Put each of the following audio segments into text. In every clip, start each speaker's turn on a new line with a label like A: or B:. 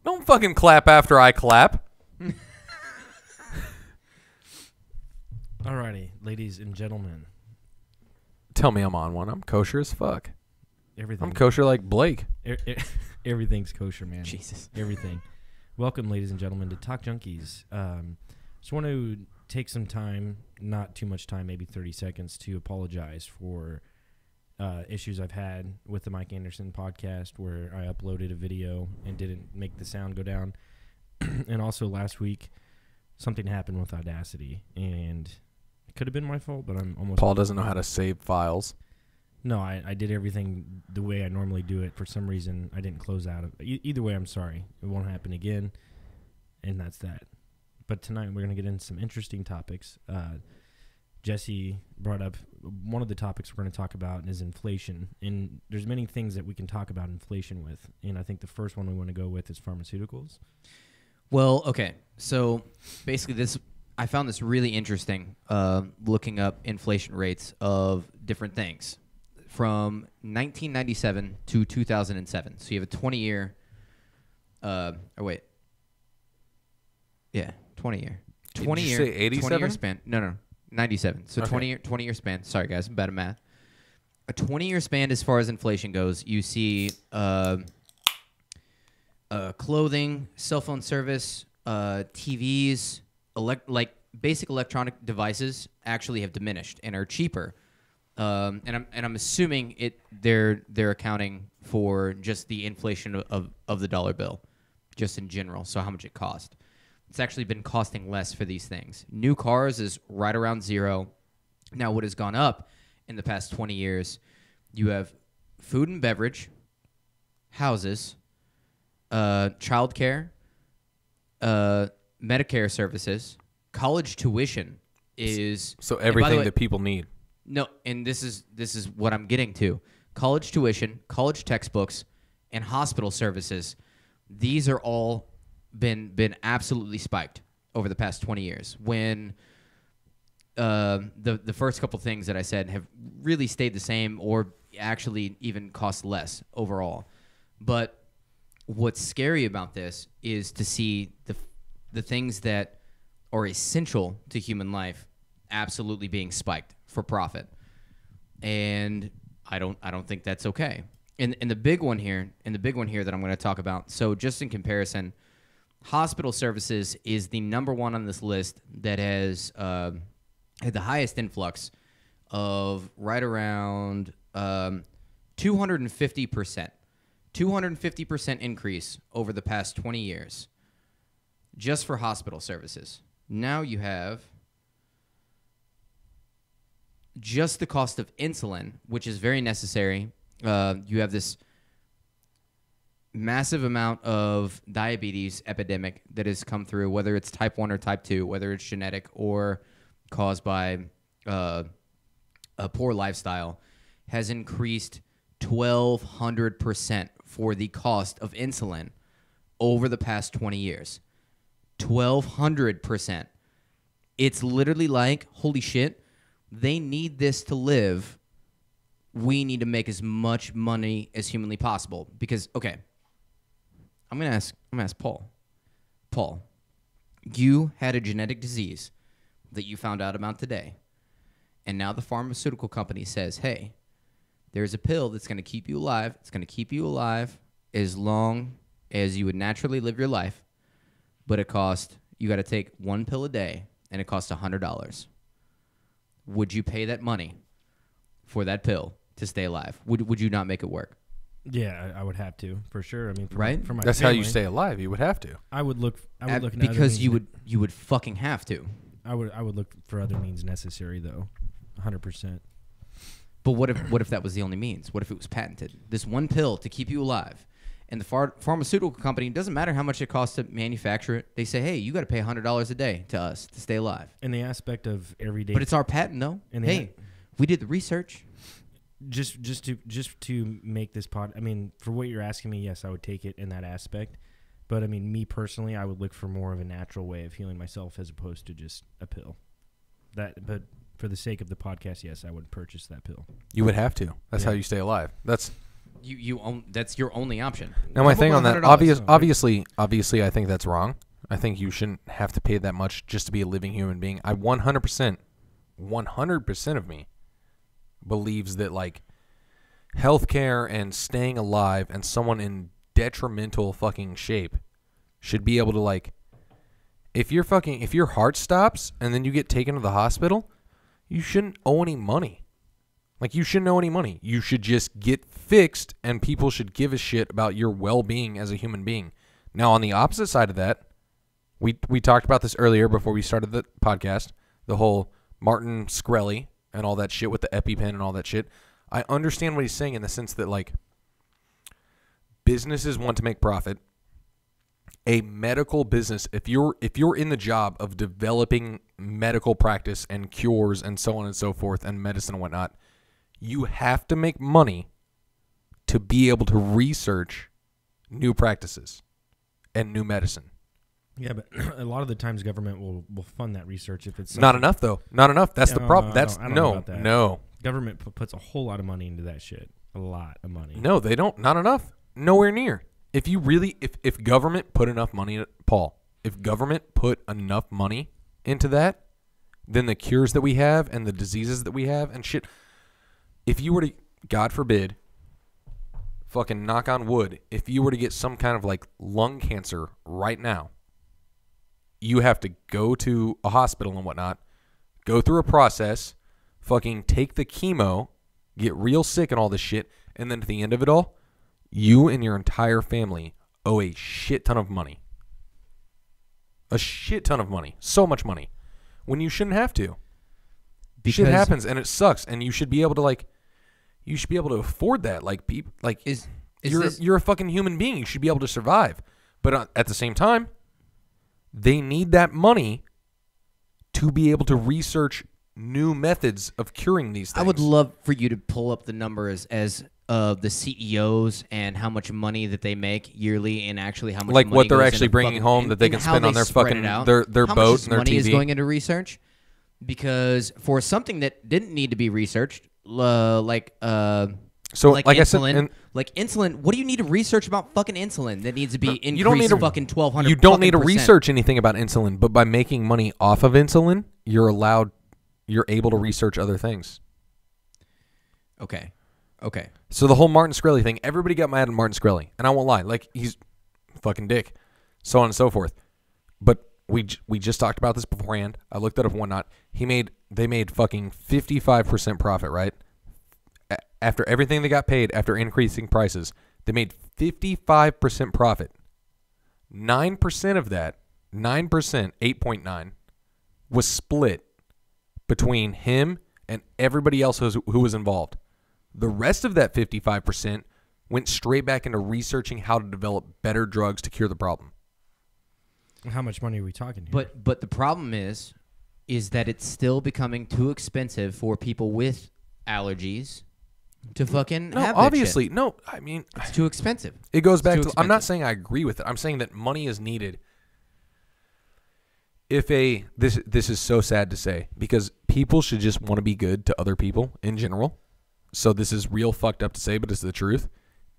A: Don't fucking clap after I clap.
B: Alrighty, ladies and gentlemen.
A: Tell me I'm on one. I'm kosher as fuck.
B: Everything.
A: I'm kosher like Blake.
B: Everything's kosher, man.
C: Jesus.
B: Everything. Welcome, ladies and gentlemen, to Talk Junkies. Just want to take some time, not too much time, maybe 30 seconds, to apologize for issues I've had with the Mike Anderson podcast where I uploaded a video and didn't make the sound go down. And also last week, something happened with Audacity, and it could have been my fault, but I'm almost...
A: Paul doesn't know how to save files.
B: No, I did everything the way I normally do it. For some reason, I didn't close out. Either way, I'm sorry. It won't happen again, and that's that. But tonight, we're going to get into some interesting topics. Jesse brought up one of the topics we're going to talk about is inflation. And there's many things that we can talk about inflation with. And I think the first one we want to go with is pharmaceuticals.
C: Well, okay. So basically I found this really interesting, looking up inflation rates of different things from 1997 to 2007. So you have a 20-year, 20-year.
A: Did you say 87?
C: 20-year span. No, 97. So
A: Okay.
C: 20-year span. Sorry, guys, I'm bad at math. A 20-year span as far as inflation goes, you see clothing, cell phone service, TVs, like basic electronic devices actually have diminished and are cheaper. And I'm assuming they're accounting for just the inflation of the dollar bill, just in general. So how much it cost. It's actually been costing less for these things. New cars is right around zero. Now, what has gone up in the past 20 years, you have food and beverage, houses, childcare, Medicare services, college tuition is...
A: So everything
C: way,
A: that people need.
C: No, and this is what I'm getting to. College tuition, college textbooks, and hospital services. These are all been absolutely spiked over the past 20 years. When the first couple things that I said have really stayed the same or actually even cost less overall. But what's scary about this is to see the things that are essential to human life absolutely being spiked for profit, and I don't think that's okay. And the big one here, that I'm going to talk about. So just in comparison, hospital services is the number one on this list that has had the highest influx of right around 250%. 250% increase over the past 20 years just for hospital services. Now you have just the cost of insulin, which is very necessary. You have this massive amount of diabetes epidemic that has come through, whether it's type 1 or type 2, whether it's genetic or caused by a poor lifestyle, has increased 1,200% for the cost of insulin over the past 20 years. 1,200%. It's literally like, holy shit, they need this to live. We need to make as much money as humanly possible. Because, okay, I'm gonna ask Paul. Paul, you had a genetic disease that you found out about today, and now the pharmaceutical company says, hey, there's a pill that's going to keep you alive. It's going to keep you alive as long as you would naturally live your life, but you got to take one pill a day, and it costs $100. Would you pay that money for that pill to stay alive? Would you not make it work?
B: Yeah, I would have to, for sure. I mean,
C: right?
B: For my
A: That's
B: family,
A: how you stay alive. You would have to.
B: I would look into
C: because
B: other
C: you
B: means
C: would fucking have to.
B: I would look for other means necessary, though, 100%.
C: But what if that was the only means? What if it was patented? This one pill to keep you alive. And the pharmaceutical company, doesn't matter how much it costs to manufacture it, they say, hey, you got to pay $100 a day to us to stay alive.
B: In the aspect of everyday...
C: But it's our patent, though. Hey, we did the research.
B: Just to make this pod... I mean, for what you're asking me, yes, I would take it in that aspect. But, I mean, me personally, I would look for more of a natural way of healing myself as opposed to just a pill. But for the sake of the podcast, yes, I would purchase that pill.
A: You would have to. That's
B: Yeah.
A: how you stay alive.
C: You own, that's your only option.
A: Now, my
C: Come
A: thing
C: up
A: on
C: with
A: that,
C: $100.
A: obviously, I think that's wrong. I think you shouldn't have to pay that much just to be a living human being. I 100% of me believes that, like, healthcare and staying alive and someone in detrimental fucking shape should be able to, like, if your heart stops and then you get taken to the hospital, you shouldn't owe any money. Like, you shouldn't owe any money. You should just get fixed, and people should give a shit about your well-being as a human being. Now, on the opposite side of that, we talked about this earlier before we started the podcast, the whole Martin Shkreli and all that shit with the EpiPen and all that shit. I understand what he's saying in the sense that, like, businesses want to make profit. A medical business, if you're in the job of developing medical practice and cures and so on and so forth and medicine and whatnot, you have to make money to be able to research new practices and new medicine.
B: Yeah, but a lot of the times government will fund that research if it's
A: Not enough, though. Not enough. That's the problem.
B: I
A: That's
B: don't know about that.
A: no.
B: Government puts a whole lot of money into that shit. A lot of money.
A: No, they don't. Not enough. Nowhere near. If you really, if government put enough money, Paul, if government put enough money into that, then the cures that we have and the diseases that we have and shit, if you were to, God forbid, fucking knock on wood, if you were to get some kind of, like, lung cancer right now, you have to go to a hospital and whatnot, go through a process, fucking take the chemo, get real sick and all this shit, and then at the end of it all, you and your entire family owe a shit ton of money. A shit ton of money. So much money. When you shouldn't have to. Shit happens and it sucks, and you should be able to, like, you should be able to afford that. Like, you're a fucking human being. You should be able to survive. But at the same time, they need that money to be able to research new methods of curing these things.
C: I would love for you to pull up the numbers as of the CEOs and how much money that they make yearly, and actually how much
A: like
C: money
A: what they're
C: goes
A: actually
C: into
A: bringing home that they can spend on their fucking their
C: how
A: boat
C: much
A: and their
C: money
A: TV.
C: is going into research, because for something that didn't need to be researched, like
A: So,
C: like
A: like I
C: insulin,
A: said,
C: like insulin. What do you need to research about fucking insulin that needs to be increased?
A: you don't need to
C: fucking 1,200.
A: You don't need to
C: %.
A: research anything about insulin, but by making money off of insulin, you're able to research other things.
C: Okay.
A: So the whole Martin Shkreli thing, everybody got mad at Martin Shkreli, and I won't lie, like, he's fucking dick, so on and so forth. But we just talked about this beforehand. I looked it up and whatnot. They made fucking 55% profit, right? After everything they got paid, after increasing prices, they made 55% profit. 9% of that, 9%, 8.9, was split between him and everybody else who was involved. The rest of that 55% went straight back into researching how to develop better drugs to cure the problem.
B: How much money are we talking here?
C: But the problem is that it's still becoming too expensive for people with allergies to fucking
A: No,
C: have that
A: obviously.
C: shit.
A: No, I mean,
C: It's too expensive.
A: it goes back
C: too
A: to, I'm not
C: expensive.
A: saying I agree with it. I'm saying that money is needed. This is so sad to say, because people should just want to be good to other people in general. So this is real fucked up to say, but it's the truth.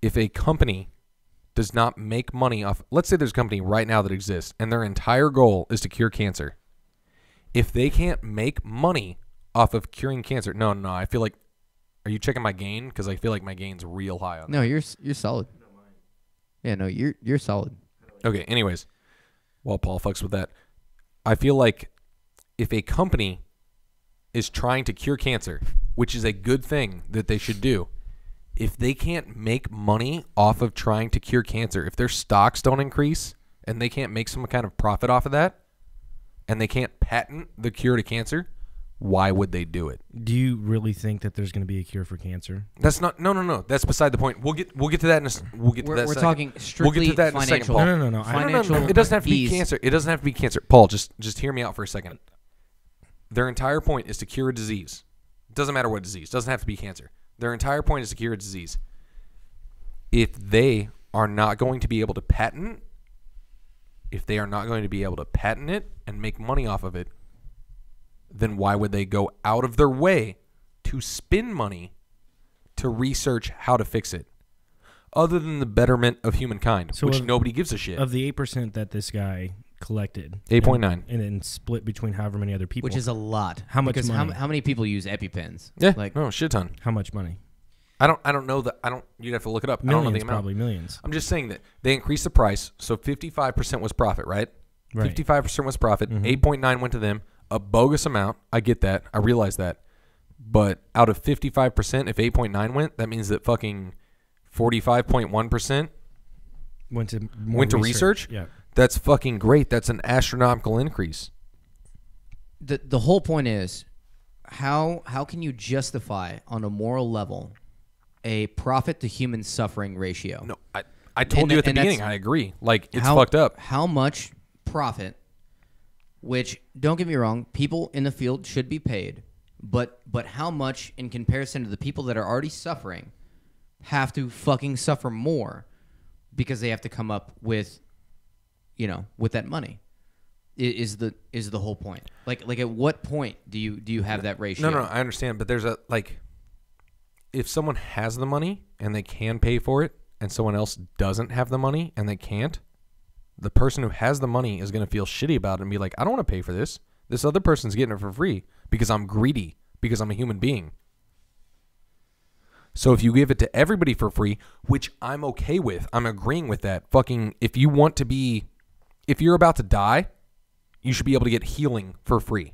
A: If a company does not make money off, let's say there's a company right now that exists and their entire goal is to cure cancer. If they can't make money off of curing cancer, no, I feel like, are you checking my gain? Because I feel like my gain's real high on that.
C: No, you're solid. Yeah, no, you're solid.
A: Okay, anyways, while Paul fucks with that, I feel like if a company is trying to cure cancer, which is a good thing that they should do, if they can't make money off of trying to cure cancer, if their stocks don't increase and they can't make some kind of profit off of that, and they can't patent the cure to cancer, why would they do it?
B: Do you really think that there's going to be a cure for cancer?
A: That's not. No. That's beside the point. We'll get to that in we'll get to that.
C: We're
A: Second.
C: talking strictly
A: We'll get to that in a second,
C: financial.
A: Paul.
B: No.
C: Financial.
A: It doesn't have to be
C: ease.
A: cancer. It doesn't have to be cancer. Paul, just hear me out for a second. Their entire point is to cure a disease. It doesn't matter what disease. It doesn't have to be cancer. Their entire point is to cure a disease. If they are not going to be able to patent, it and make money off of it, then why would they go out of their way to spend money to research how to fix it? other than the betterment of humankind,
B: So
A: which
B: of-
A: nobody gives a shit.
B: Of the 8% that this guy collected,
A: 8.9.
B: and then split between however many other people,
C: Which is a lot.
B: How much
C: Because
B: money?
C: how many people use EpiPens?
A: Yeah,
C: Like,
A: no, shit ton.
B: how much money?
A: I don't know that. You'd have to look it up. I don't know the
B: Millions,
A: amount.
B: probably millions.
A: I'm just saying that they increased the price, so 55% was profit, right?
B: Right.
A: 55% was profit.
B: Mhm.
A: 8.9 went to them. A bogus amount. I get that. I realize that. But out of 55%, if 8.9 went, that means that fucking 45.1%
B: Went to
A: research?
B: Yeah.
A: That's fucking great. That's an astronomical increase.
C: the whole point is, how can you justify on a moral level a profit to human suffering ratio?
A: No, I told
C: And
A: you at the
C: and that's-
A: beginning. I agree. Like, it's
C: how,
A: fucked up.
C: How much profit? Which, don't get me wrong, people in the field should be paid, but how much in comparison to the people that are already suffering have to fucking suffer more because they have to come up with, with that money? Is the whole point? Like at what point do you have that ratio?
A: No, I understand, but there's a if someone has the money and they can pay for it, and someone else doesn't have the money and they can't, the person who has the money is going to feel shitty about it and be like, I don't want to pay for this. This other person's getting it for free because I'm greedy, because I'm a human being. So if you give it to everybody for free, which I'm okay with, I'm agreeing with that. Fucking, if you're about to die, you should be able to get healing for free.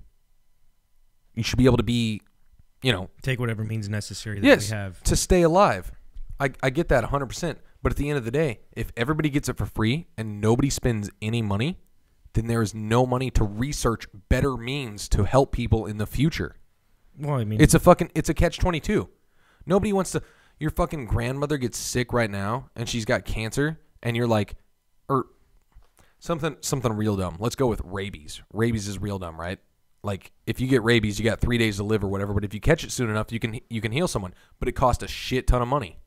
A: You should be able to be,
B: Take whatever means necessary that
A: yes,
B: we have.
A: to stay alive. I get that 100%. But at the end of the day, if everybody gets it for free and nobody spends any money, then there is no money to research better means to help people in the future.
B: Well, I mean,
A: It's a catch-22. Nobody wants to. Your fucking grandmother gets sick right now and she's got cancer, and you're like, or something real dumb. Let's go with rabies. Rabies is real dumb, right? Like, if you get rabies, you got 3 days to live or whatever. But if you catch it soon enough, you can heal someone. But it costs a shit ton of money.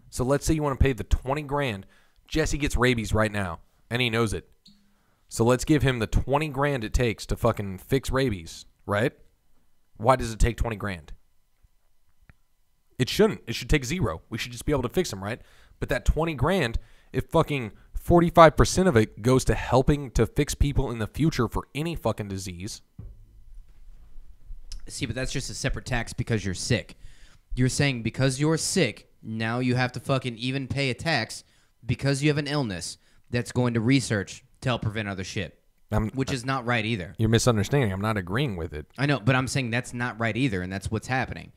A: So let's say you want to pay the 20 grand. Jesse gets rabies right now, and he knows it. So let's give him the 20 grand it takes to fucking fix rabies, right? Why does it take 20 grand? It shouldn't. It should take zero. We should just be able to fix him, right? But that 20 grand, if fucking 45% of it goes to helping to fix people in the future for any fucking disease.
C: See, but that's just a separate tax because you're sick. You're saying because you're sick, now you have to fucking even pay a tax because you have an illness that's going to research to help prevent other shit, which is not right either.
A: You're misunderstanding. I'm not agreeing with it.
C: I know, but I'm saying that's not right either, and that's what's happening.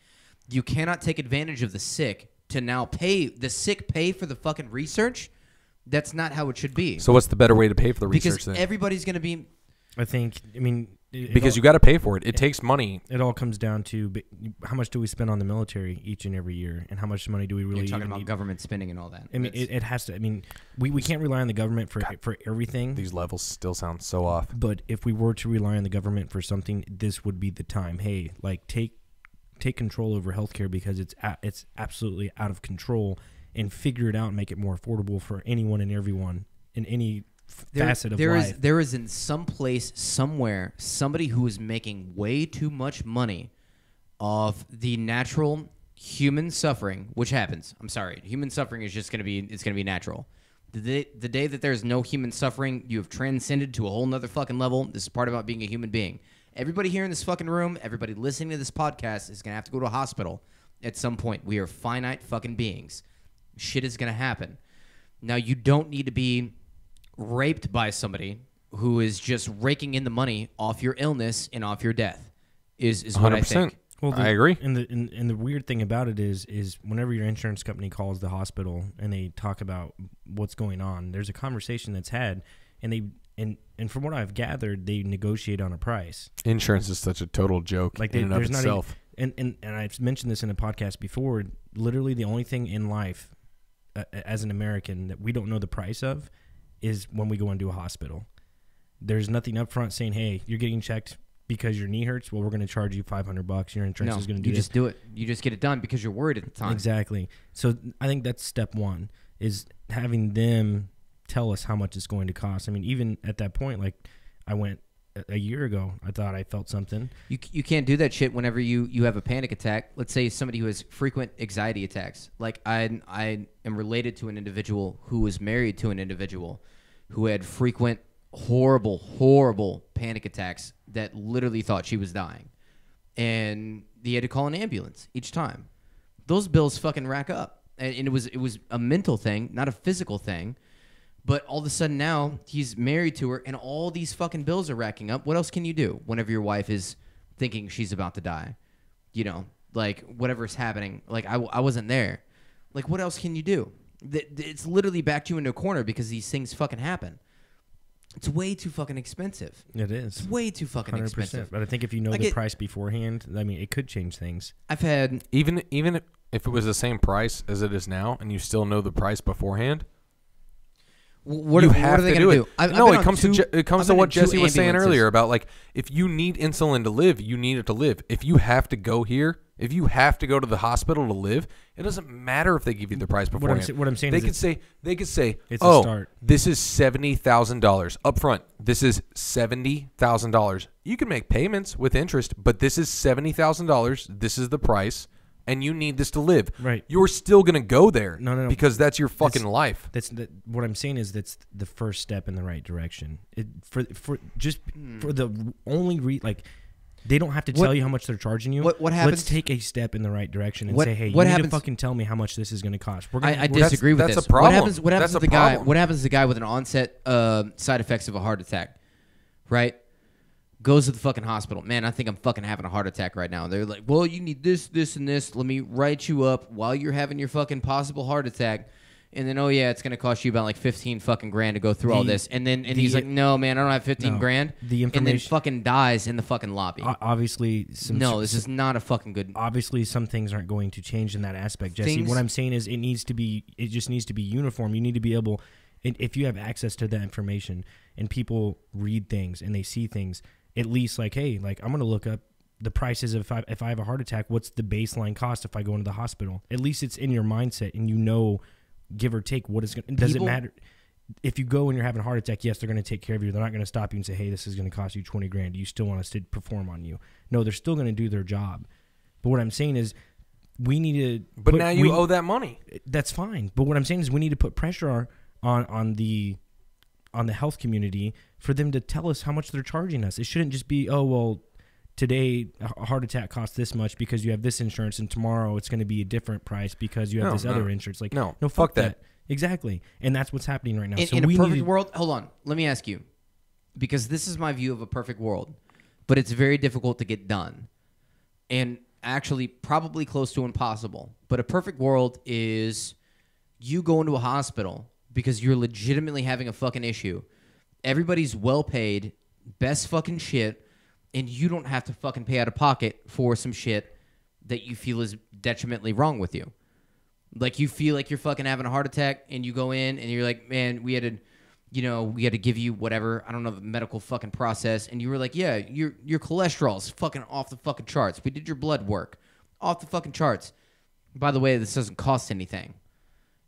C: You cannot take advantage of the sick to now pay for the fucking research. That's not how it should be.
A: So what's the better way to pay for the research
C: Because
A: then?
C: everybody's going to be...
A: Because you got to pay for it. It takes money.
B: It all comes down to how much do we spend on the military each and every year, and how much money do we really
C: You're talking
B: even
C: about
B: need?
C: government spending and all that.
B: I mean, it has to. I mean, we can't rely on the government for everything.
A: These levels still sound so off.
B: But if we were to rely on the government for something, this would be the time. Hey, like take control over healthcare because it's absolutely out of control, and figure it out and make it more affordable for anyone and everyone in any facet of life.
C: There is in some place somewhere somebody who is making way too much money off the natural human suffering, which happens. I'm sorry, human suffering is just going to be natural. The day that there's no human suffering, you have transcended to a whole nother fucking level. This is part about being a human being. Everybody here in this fucking room, everybody listening to this podcast is going to have to go to a hospital at some point. We are finite fucking beings. Shit is going to happen. Now, you don't need to be raped by somebody who is just raking in the money off your illness and off your death is what I think.
B: Well,
A: I agree.
B: And the weird thing about it is whenever your insurance company calls the hospital and they talk about what's going on, there's a conversation that's had, and from what I've gathered, they negotiate on a price.
A: Insurance is such a total joke in and of itself.
B: And I've mentioned this in a podcast before. Literally, the only thing in life, as an American, that we don't know the price of is when we go into a hospital. There's nothing up front saying, hey, you're getting checked because your knee hurts. Well, we're going to charge you $500. Your insurance is going to do
C: you
B: this.
C: just do it. You just get it done because you're worried at the time.
B: Exactly. So I think that's step one, is having them tell us how much it's going to cost. I mean, even at that point, like I went a year ago, I thought I felt something.
C: You can't do that shit whenever you have a panic attack. Let's say somebody who has frequent anxiety attacks. Like I am related to an individual who was married to an individual who had frequent horrible panic attacks that literally thought she was dying. And he had to call an ambulance each time. Those bills fucking rack up. And it was a mental thing, not a physical thing. But all of a sudden now he's married to her and all these fucking bills are racking up. What else can you do whenever your wife is thinking she's about to die? You know, like whatever's happening. Like I wasn't there. Like what else can you do? It's literally backed you into a corner because these things fucking happen. It's way too fucking expensive.
B: It is.
C: It's way too fucking
B: 100%.
C: expensive.
B: But I think if you know the price beforehand, I mean, it could change things.
C: I've had
A: Even if it was the same price as it is now, and you still know the price beforehand,
C: what
A: you
C: are
A: have
C: they
A: to
C: going to
A: do
C: do?
A: it. No, it comes to what Jesse was saying earlier about like if you need insulin to live, you need it to live. If you have to go here, if you have to go to the hospital to live, it doesn't matter if they give you the price beforehand.
B: What I'm saying
A: they
B: is
A: could say,
B: it's a
A: oh,
B: start.
A: this is $70,000 up front. This is $70,000. You can make payments with interest, but this is $70,000. This is the price. And you need this to live.
B: Right.
A: You're still going to go there.
B: No.
A: Because that's your fucking life.
B: What I'm saying is that's the first step in the right direction. For the only like they don't have to tell you how much they're charging you.
C: What happens?
B: Let's take a step in the right direction and say, hey, you need to fucking tell me how much this is going to cost.
C: I disagree with
A: that's
C: this.
A: A problem.
C: What happens
A: that's
C: to the guy? What happens to the guy with an onset side effects of a heart attack? Right? Goes to the fucking hospital. Man, I think I'm fucking having a heart attack right now. They're like, well, you need this, this, and this. Let me write you up while you're having your fucking possible heart attack. And then, oh, yeah, it's going to cost you about like 15 fucking grand to go through all this. And then he's like, no, man, I don't have 15 grand.
B: The information.
C: And then fucking dies in the fucking lobby.
B: Obviously.
C: This is not a fucking good.
B: Obviously, some things aren't going to change in that aspect, Jesse. What I'm saying is it just needs to be uniform. You need to be able, if you have access to that information and people read things and they see things, at least like, hey, like I'm going to look up the prices if I have a heart attack, what's the baseline cost if I go into the hospital? At least it's in your mindset and you know, give or take, what is going to, does it matter? If you go and you're having a heart attack, yes, they're going to take care of you. They're not going to stop you and say, hey, this is going to cost you 20 grand. Do you still want us to perform on you? No, they're still going to do their job. But what I'm saying is we need to.
A: But now you owe that money.
B: That's fine. But what I'm saying is we need to put pressure on the health community for them to tell us how much they're charging us. It shouldn't just be, oh, well, today a heart attack costs this much because you have this insurance, and tomorrow it's going to be a different price because you have this other insurance. Like, no, fuck that. Exactly. And that's what's happening right now.
C: In a perfect world, hold on, let me ask you, because this is my view of a perfect world, but it's very difficult to get done. And actually probably close to impossible. But a perfect world is you go into a hospital because you're legitimately having a fucking issue. Everybody's well paid, best fucking shit, and you don't have to fucking pay out of pocket for some shit that you feel is detrimentally wrong with you. Like you feel like you're fucking having a heart attack and you go in and you're like, man, we had to give you whatever, I don't know, the medical fucking process. And you were like, yeah, your cholesterol's fucking off the fucking charts. We did your blood work. Off the fucking charts. By the way, this doesn't cost anything.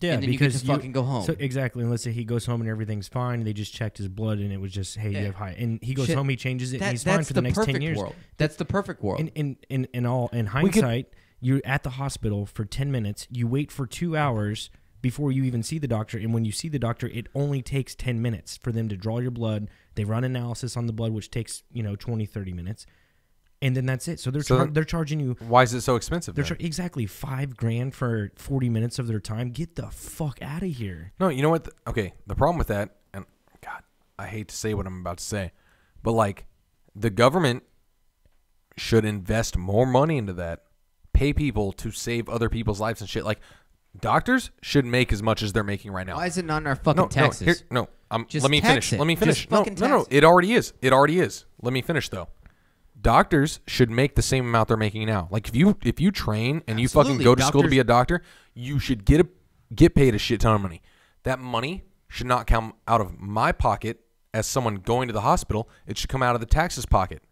B: Yeah,
C: and then you get to fucking go home.
B: So exactly. And let's say he goes home and everything's fine. They just checked his blood and it was just, hey, you have high. And he goes home, he changes it, and he's fine for the next 10 years.
C: World. That's the perfect world.
B: In hindsight, you're at the hospital for 10 minutes. You wait for 2 hours before you even see the doctor. And when you see the doctor, it only takes 10 minutes for them to draw your blood. They run analysis on the blood, which takes 20, 30 minutes. And then that's it. So they're charging you.
A: Why is it so expensive?
B: They're exactly $5,000 for 40 minutes of their time. Get the fuck out of here.
A: No, you know what? The problem with that, and God, I hate to say what I'm about to say, but like the government should invest more money into that, pay people to save other people's lives and shit. Like doctors should make as much as they're making right now.
C: Why is it not in our fucking taxes?
A: Let me
C: tax
A: finish.
C: it.
A: Let me finish.
C: Just fucking
A: No.
C: tax it.
A: It already is. It already is. Let me finish though. Doctors should make the same amount they're making now. Like if you train and you fucking go to school to be a doctor, you should get paid a shit ton of money. That money should not come out of my pocket as someone going to the hospital. It should come out of the taxes pocket.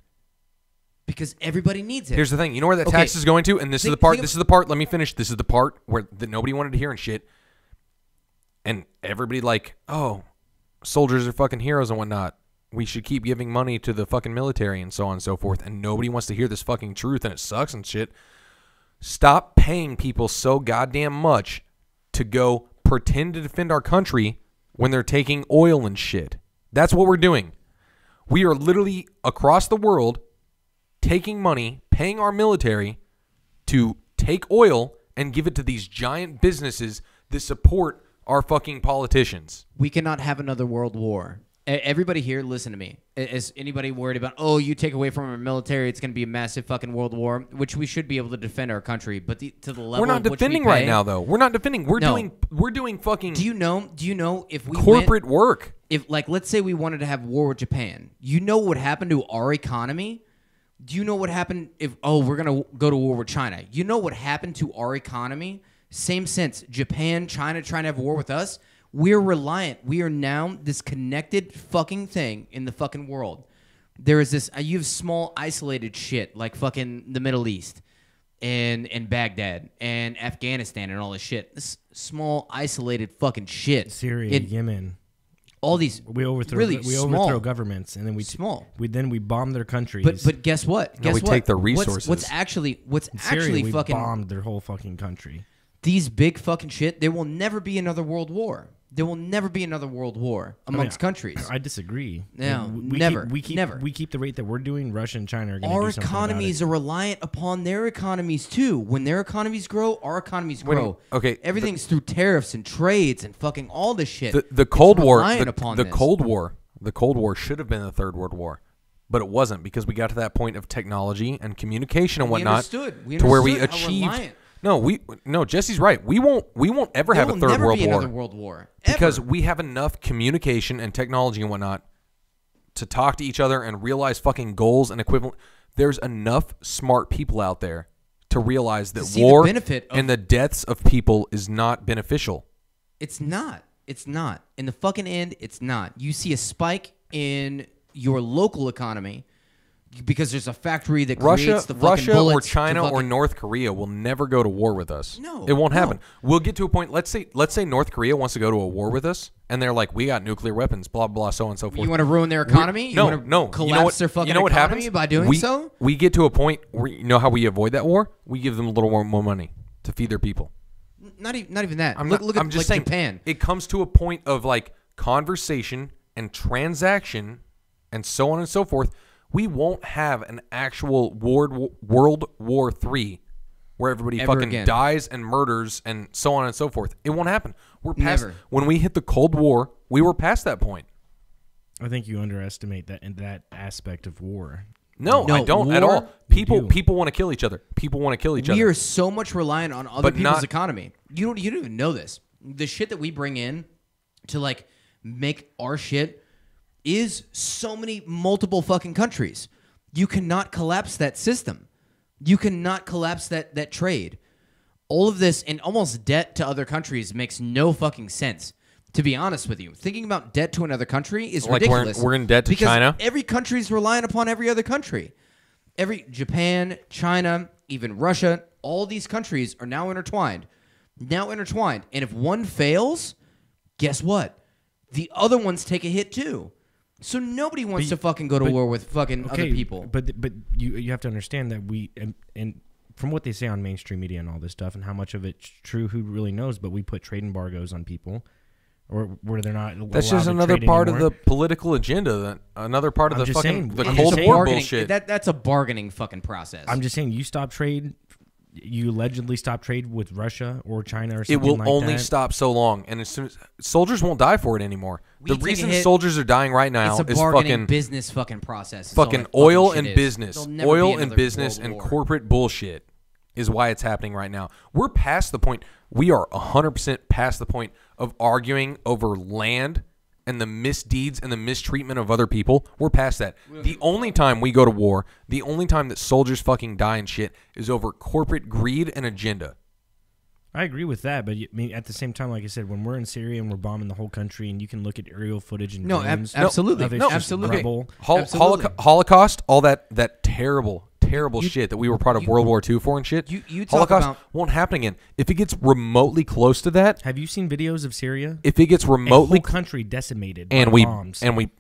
C: Because everybody needs it.
A: Here's the thing. You know where that tax is going to? And this is the part. Let me finish. This is the part where that nobody wanted to hear and shit. And everybody like, oh, soldiers are fucking heroes and whatnot. we should keep giving money to the fucking military and so on and so forth, and nobody wants to hear this fucking truth, and it sucks and shit. Stop paying people so goddamn much to go pretend to defend our country when they're taking oil and shit. That's what we're doing. We are literally across the world taking money, paying our military to take oil and give it to these giant businesses that support our fucking politicians.
C: We cannot have another world war. Everybody here, listen to me. Is anybody worried about, oh, you take away from our military, it's going to be a massive fucking world war, which we should be able to defend our country, but to the level
A: we're not
C: of which
A: defending
C: we pay,
A: right now, though. We're not defending. We're doing fucking.
C: Do you know if we
A: corporate work?
C: If, like, let's say we wanted to have war with Japan, you know what would happen to our economy? Do you know what happened if, we're going to go to war with China? You know what happened to our economy? Same sense. Japan, China trying to have war with us. We're reliant. We are now this connected fucking thing in the fucking world. There is this, you have small isolated shit like fucking the Middle East and Baghdad and Afghanistan and all this shit. This small isolated fucking shit.
B: Syria, Yemen.
C: All these
B: we overthrow governments, and then we bomb their countries.
C: But guess what?
A: We take their resources.
C: What's actually
B: Syria,
C: fucking
B: bombed their whole fucking country.
C: These big fucking shit. There will never be another world war. There will never be another world war amongst countries.
B: I disagree.
C: No,
B: never.
C: We
B: keep the rate that we're doing. Russia and China are going to do something
C: economies
B: about it.
C: are reliant upon their economies too. When their economies grow, our economies grow.
A: Okay,
C: everything's through tariffs and trades and fucking all this shit.
A: The Cold War, the Cold War should have been the Third World War, but it wasn't because we got to that point of technology and communication and whatnot to where we achieved. No, Jesse's right. We won't ever have a third
C: world war
A: because we have enough communication and technology and whatnot to talk to each other and realize fucking goals and equivalent. There's enough smart people out there to realize that war and the deaths of people is not beneficial.
C: It's not. It's not. In the fucking end, it's not. You see a spike in your local economy because there's a factory that creates the fucking
A: Russia
C: bullets
A: or China or North Korea will never go to war with us.
C: No,
A: it won't happen. We'll get to a point. Let's say North Korea wants to go to a war with us, and they're like, we got nuclear weapons, blah blah, so on and so forth.
C: You want to ruin their economy?
A: No.
C: Collapse their fucking
A: what
C: economy
A: happens
C: by doing so?
A: We get to a point where you know how we avoid that war? We give them a little more money to feed their people.
C: Not even that.
A: I'm
C: look
A: just
C: like
A: saying,
C: Japan.
A: It comes to a point of like conversation and transaction and so on and so forth. We won't have an actual World War III where everybody fucking dies and murders and so on and so forth. It won't happen. We're past when we hit the Cold War. We were past that point.
B: I think you underestimate that in that aspect of war.
A: No, I don't at all. People want to kill each other. People want to kill each other.
C: We are so much reliant on other people's economy. You don't even know this. The shit that we bring in to like make our shit is so many multiple fucking countries. You cannot collapse that system. You cannot collapse that trade. All of this and almost debt to other countries makes no fucking sense. To be honest with you, thinking about debt to another country is ridiculous.
A: We're in debt to China.
C: Every country is reliant upon every other country. Japan, China, even Russia, all these countries are now intertwined. And if one fails, guess what? The other ones take a hit too. So nobody wants to fucking go to war with fucking other people.
B: But you have to understand that and from what they say on mainstream media and all this stuff and how much of it's true, who really knows, but we put trade embargoes on people or where they're not allowed
A: That's just another part of the political agenda, another part of the Cold War bullshit.
C: That's a bargaining fucking process.
B: I'm just saying you stop trade. You allegedly stop trade with Russia or China or something
A: like that. It will only
B: that.
A: stop so long, and as soon as soldiers won't die for it anymore. The reason soldiers are dying right now
C: is fucking business fucking process.
A: Fucking oil and business, and corporate bullshit is why it's happening right now. We're past the point. We are 100% past the point of arguing over land and the misdeeds and the mistreatment of other people. We're past that. The only time we go to war, the only time that soldiers fucking die and shit is over corporate greed and agenda.
B: I agree with that, but I mean, at the same time, like I said, when we're in Syria and we're bombing the whole country, and you can look at aerial footage and
C: absolutely.
A: Holocaust, all that terrible shit that we were part of World War II for and shit. Holocaust won't happen again. If it gets remotely close to that,
B: have you seen videos of Syria?
A: If it gets remotely,
B: a whole country decimated
A: and
B: by bombs,
A: and we,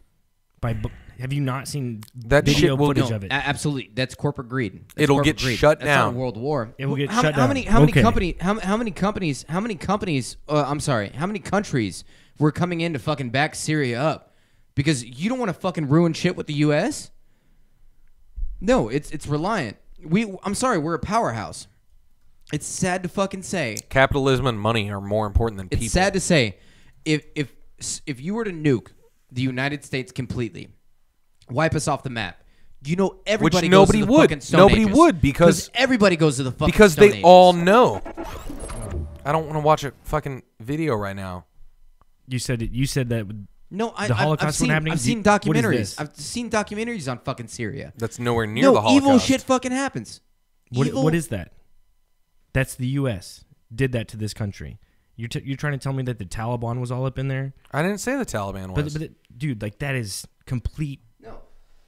B: Have you not seen
A: That
B: video
A: shit will-
B: footage
C: No,
B: of it?
C: absolutely. That's corporate greed. That's
A: It'll
C: corporate
A: get
C: greed.
A: shut
C: That's
A: down.
C: not World War.
B: It will get
C: how,
B: shut
C: how
B: down.
C: Many, how many
B: Okay.
C: company? How many companies? How many companies? I'm sorry. How many countries were coming in to fucking back Syria up because you don't want to fucking ruin shit with the U.S. No, it's reliant. I'm sorry. We're a powerhouse. It's sad to fucking say.
A: Capitalism and money are more important than people.
C: It's sad to say, if you were to nuke the United States completely, wipe us off the map, everybody
A: Which
C: goes
A: nobody
C: to the
A: would.
C: fucking Stone
A: Nobody
C: Ages.
A: would because
C: everybody goes to the fucking
A: because
C: Stone
A: they
C: Ages.
A: all know. I don't want to watch a fucking video right now.
B: You said that.
C: No,
B: The Holocaust
C: I've
B: wasn't
C: seen,
B: happening?
C: I've seen
B: What is
C: documentaries.
B: this?
C: I've seen documentaries on fucking Syria.
A: That's nowhere near
C: No,
A: the Holocaust.
C: evil shit fucking happens.
B: What is that? That's the U.S. did that to this country. You're trying to tell me that the Taliban was all up in there?
A: I didn't say the Taliban was.
B: But dude, like that is complete
C: No.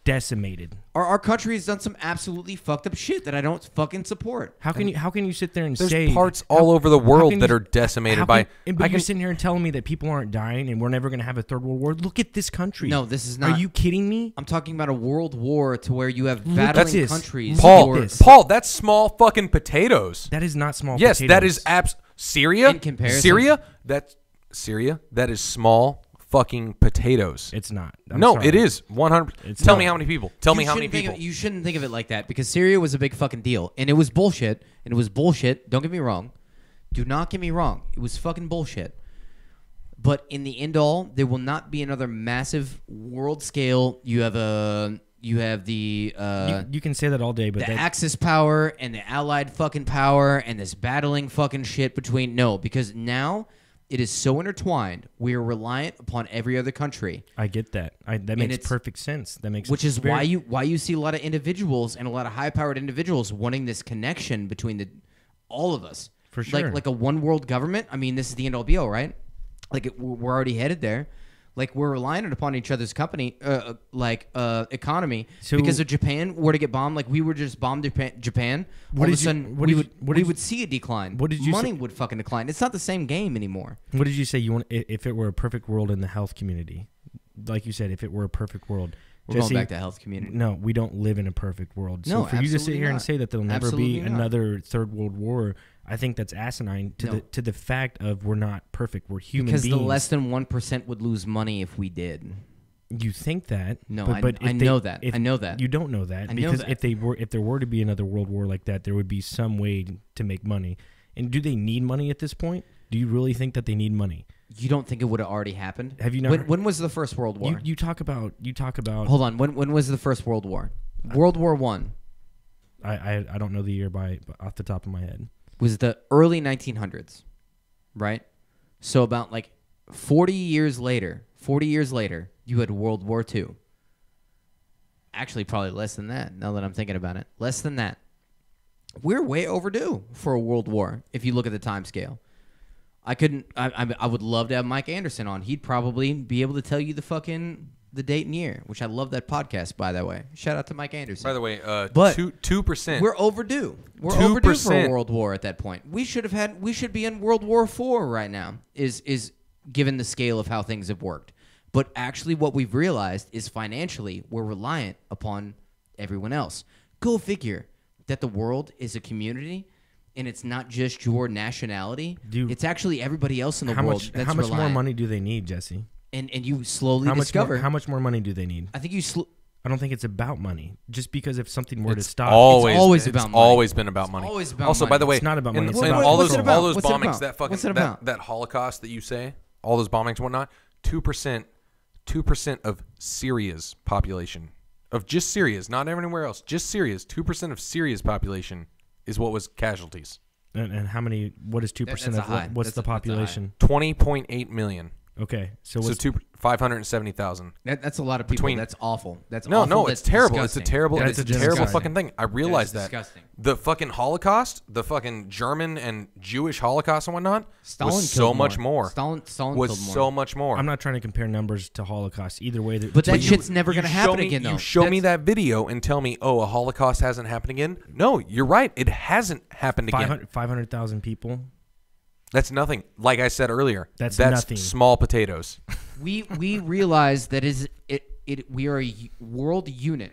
B: decimated.
C: Our country has done some absolutely fucked up shit that I don't fucking support.
B: How can you sit there and
A: There's
B: say
A: parts all over the
B: how
A: world
B: can
A: that
B: you-
A: are decimated
B: how
A: by.
B: can- but you're sitting here and telling me that people aren't dying and we're never going to have a third world war. Look at this country.
C: No, this is not.
B: Are you kidding me?
C: I'm talking about a world war to where you have
B: Look
A: at
C: battling
B: this.
C: countries.
A: Paul,
B: Look at this.
A: Paul, that's small fucking potatoes.
B: That is not small.
A: Yes,
B: potatoes.
A: that is Syria.
C: In comparison.
A: Syria. That is small fucking potatoes.
B: It's not.
A: No,
B: sorry.
A: it is 100.
B: It's
A: Tell
B: not.
A: me how many people. Tell me
C: You
A: how many
C: shouldn't think
A: people.
C: of- you shouldn't think of it like that because Syria was a big fucking deal and it was bullshit. And it was bullshit. Don't get me wrong. Do not get me wrong. It was fucking bullshit. But in the end all, there will not be another massive world scale. You have the
B: You can say that all day, but
C: the Axis power and the Allied fucking power and this battling fucking shit between because now it is so intertwined. We are reliant upon every other country,
B: I get that. That makes
C: it's-
B: perfect sense. That makes
C: which is
B: very-
C: why you see a lot of individuals and a lot of high-powered individuals wanting this connection between all of us.
B: For sure.
C: Like a one world government. I mean, this is the end all be all, right? Like we're already headed there. Like we're reliant upon each other's economy.
B: So-
C: because if Japan were to get bombed, like we were just bombed Japan, all of a sudden we would see a decline.
B: what did you
C: Money
B: say-
C: would fucking decline. It's not the same game anymore.
B: What did you say? You want if it were a perfect world in the health community, like you said, if it were a perfect world.
C: We're
B: Jesse,
C: going back to health community.
B: No, we don't live in a perfect world. So
C: No,
B: for you to sit
C: absolutely
B: here and
C: not.
B: say that there'll never
C: Absolutely
B: be
C: not.
B: another third world war, I think that's asinine to the fact of we're not perfect. We're human
C: Because
B: beings.
C: the less than 1% would lose money if we did.
B: You think that?
C: No,
B: but
C: I
B: if
C: know that. I know that.
B: You don't know that
C: I know
B: because
C: that.
B: if there were to be another world war like that, there would be some way to make money. And do they need money at this point? Do you really think that they need money?
C: You don't think it would have already happened?
B: Have you not?
C: When was the First World War?
B: You talk about.
C: Hold on. When was the First World War? World War One
B: I don't know the year off the top of my head.
C: was the early 1900s, right? So about like 40 years later, you had World War Two. Actually, probably less than that. Now that I'm thinking about it, less than that. We're way overdue for a world war if you look at the time scale. I would love to have Mike Anderson on. He'd probably be able to tell you the date and year, which I love that podcast, by the way. Shout out to Mike Anderson.
A: By the way,
C: But
A: 2%.
C: We're overdue. We're
A: 2%.
C: overdue for a world war at that point. We should be in World War IV right now, is given the scale of how things have worked. But actually what we've realized is financially we're reliant upon everyone else. Go figure that the world is a community and it's not just your nationality. It's actually everybody else in the world that's
B: how much
C: reliant.
B: more money do they need, Jesse?
C: And you slowly
B: How
C: discover.
B: how much more money do they need?
C: I think you
B: I don't think it's about money. Just because if something were to
A: It's
B: stop,
C: always about money.
A: always been about money.
C: always about
A: also,
C: money.
A: by the way,
B: It's not about
A: in-
B: money, it's
A: in
B: about
A: all
B: control.
A: those
B: What's it
C: about?
A: all those
C: What's it
A: bombings,
C: about?
A: that fucking
C: What's it about?
A: that Holocaust that you say, all those bombings and whatnot, 2% of Syria's population, of just Syria's, not everywhere else, just Syria's, 2% of Syria's population is what was casualties.
B: and how many? What is 2%
C: That's
B: of
C: a high.
B: what's
C: That's
B: the
C: a high.
B: population?
A: 20.8 million.
B: Okay, so
A: So
B: what's
A: 570,000.
C: That's a lot of people.
A: Between-
C: That's awful. That's
A: No,
C: awful.
A: no,
C: That's
A: it's terrible.
C: disgusting.
A: It's a terrible.
B: That's
A: It's
B: a
A: a terrible
B: disgusting.
A: fucking thing. I realize that.
C: disgusting.
A: The fucking Holocaust, the fucking German and Jewish Holocaust and whatnot,
C: Stalin
A: was so
C: killed
A: much more.
C: Stalin
A: Was
C: killed more.
A: so much more.
B: I'm not trying to compare numbers to Holocaust. Either way,
C: But that
A: you-
C: shit's never
A: you
C: gonna
A: show
C: happen
A: me-
C: again, though.
A: You show me
C: That's-
A: that video and tell me, oh, a Holocaust hasn't happened again. No, you're right. It hasn't happened again.
B: 500,000 people.
A: That's nothing. Like I said earlier,
B: That's nothing.
A: small potatoes.
C: We realize that We are a world unit,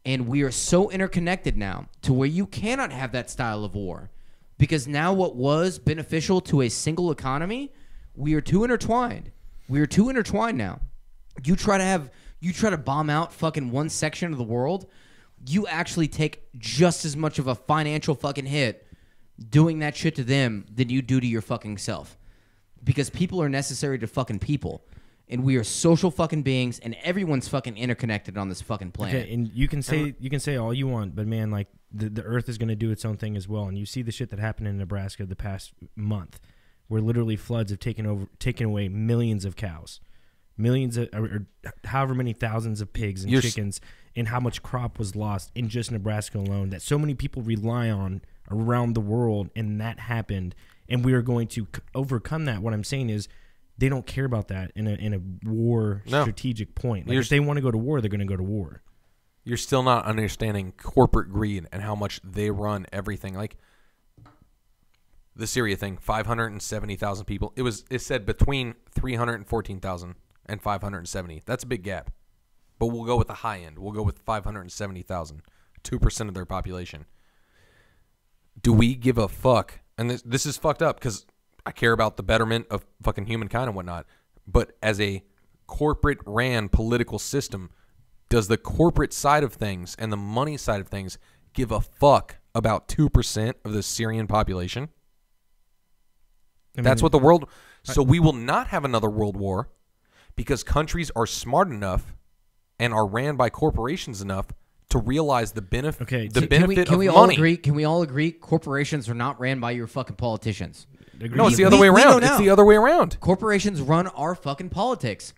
C: and we are so interconnected now to where you cannot have that style of war, because now what was beneficial to a single economy, we are too intertwined. We are too intertwined now. You try to bomb out fucking one section of the world, you actually take just as much of a financial fucking hit doing that shit to them than you do to your fucking self. Because people are necessary to fucking people. And we are social fucking beings, and everyone's fucking interconnected on this fucking planet.
B: Okay, and you can say all you want, but man, like the Earth is going to do its own thing as well. And you see the shit that happened in Nebraska the past month, where literally floods have taken away millions of cows, millions of, or however many thousands of pigs and chickens, and how much crop was lost in just Nebraska alone that so many people rely on around the world, and that happened, and we are going to overcome that. What I'm saying is, they don't care about that in a war strategic point. Like if they want to go to war, they're going to go to war.
A: You're still not understanding corporate greed and how much they run everything. Like the Syria thing, 570,000 people. It said between 314,000 and 570. That's a big gap. But we'll go with the high end. We'll go with 570,000, 2% of their population. Do we give a fuck? And this is fucked up because I care about the betterment of fucking humankind and whatnot. But as a corporate ran political system, does the corporate side of things and the money side of things give a fuck about 2% of the Syrian population? That's what the world... So we will not have another world war because countries are smart enough and are ran by corporations enough to realize the benefit of money.
C: Can we all agree corporations are not ran by your fucking politicians?
A: No, it's the other way around. It's the other way around.
C: Corporations run our fucking politics.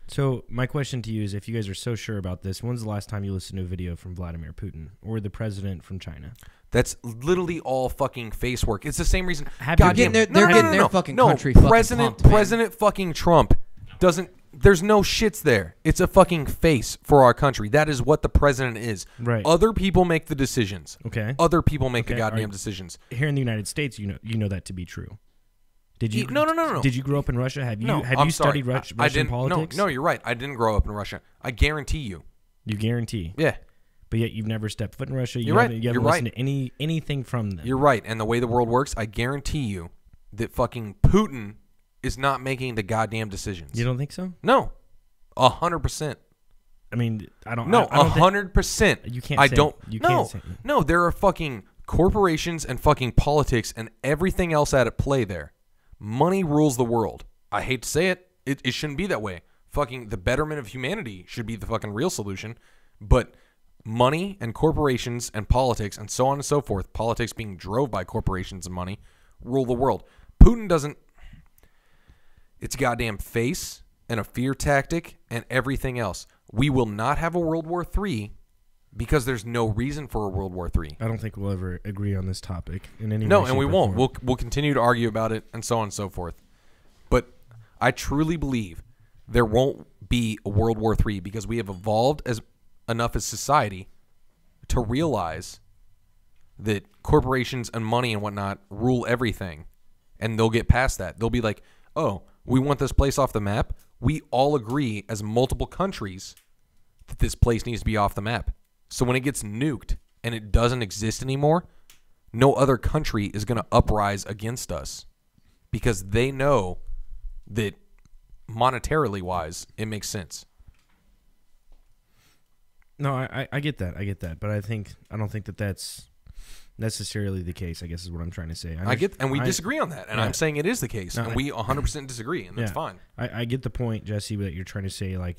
B: So my question to you is, if you guys are so sure about this, when's the last time you listened to a video from Vladimir Putin or the president from China?
A: That's literally all fucking face work. It's the same reason.
C: They're getting their fucking country
A: President
C: fucking pumped,
A: President fucking Trump doesn't. There's no shits there. It's a fucking face for our country. That is what the president is.
B: Right.
A: Other people make the decisions.
B: Okay.
A: Other people make the goddamn decisions.
B: Here in the United States, you know that to be true. Did you?
A: No.
B: Did you grow up in Russia? Have you studied Russian politics?
A: No, you're right. I didn't grow up in Russia. I guarantee you.
B: You guarantee?
A: Yeah.
B: But yet you've never stepped foot in Russia.
A: You're right.
B: You haven't listened to anything from them.
A: You're right. And the way the world works, I guarantee you that fucking Putin is not making the goddamn decisions.
B: You don't think so?
A: No. 100%.
B: I mean, I don't.
A: No,
B: I don't
A: 100%.
B: You can't.
A: I
B: say
A: don't.
B: It. You
A: no,
B: can't say it.
A: No. There are fucking corporations and fucking politics and everything else at play there. Money rules the world. I hate to say it. It shouldn't be that way. Fucking the betterment of humanity should be the fucking real solution. But money and corporations and politics and so on and so forth, politics being drove by corporations and money, rule the world. Putin doesn't. It's a goddamn face and a fear tactic and everything else. We will not have a World War III because there's no reason for a World War III.
B: I don't think we'll ever agree on this topic in any way.
A: No, and we won't. We'll continue to argue about it and so on and so forth. But I truly believe there won't be a World War III because we have evolved enough as society to realize that corporations and money and whatnot rule everything. And they'll get past that. They'll be like, oh, we want this place off the map. We all agree as multiple countries that this place needs to be off the map. So when it gets nuked and it doesn't exist anymore, no other country is going to uprise against us because they know that monetarily wise, it makes sense.
B: No, I get that. I get that. But I don't think that that's necessarily the case, I guess is what I'm trying to say.
A: We disagree on that. And I'm saying it is the case.
B: No,
A: and we 100% disagree, and that's fine.
B: I get the point, Jesse, that you're trying to say, like,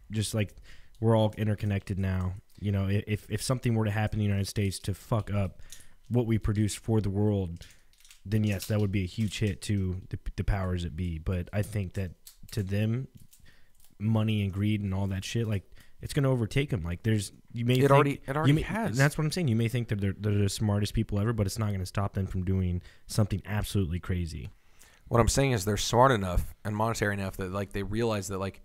B: just like we're all interconnected now. You know, if something were to happen in the United States to fuck up what we produce for the world, then yes, that would be a huge hit to the powers that be. But I think that to them, money and greed and all that shit, like, it's going to overtake them. Like, it already has. And that's what I'm saying. You may think that they're the smartest people ever, but it's not going to stop them from doing something absolutely crazy.
A: What I'm saying is they're smart enough and monetary enough that, like, they realize that, like,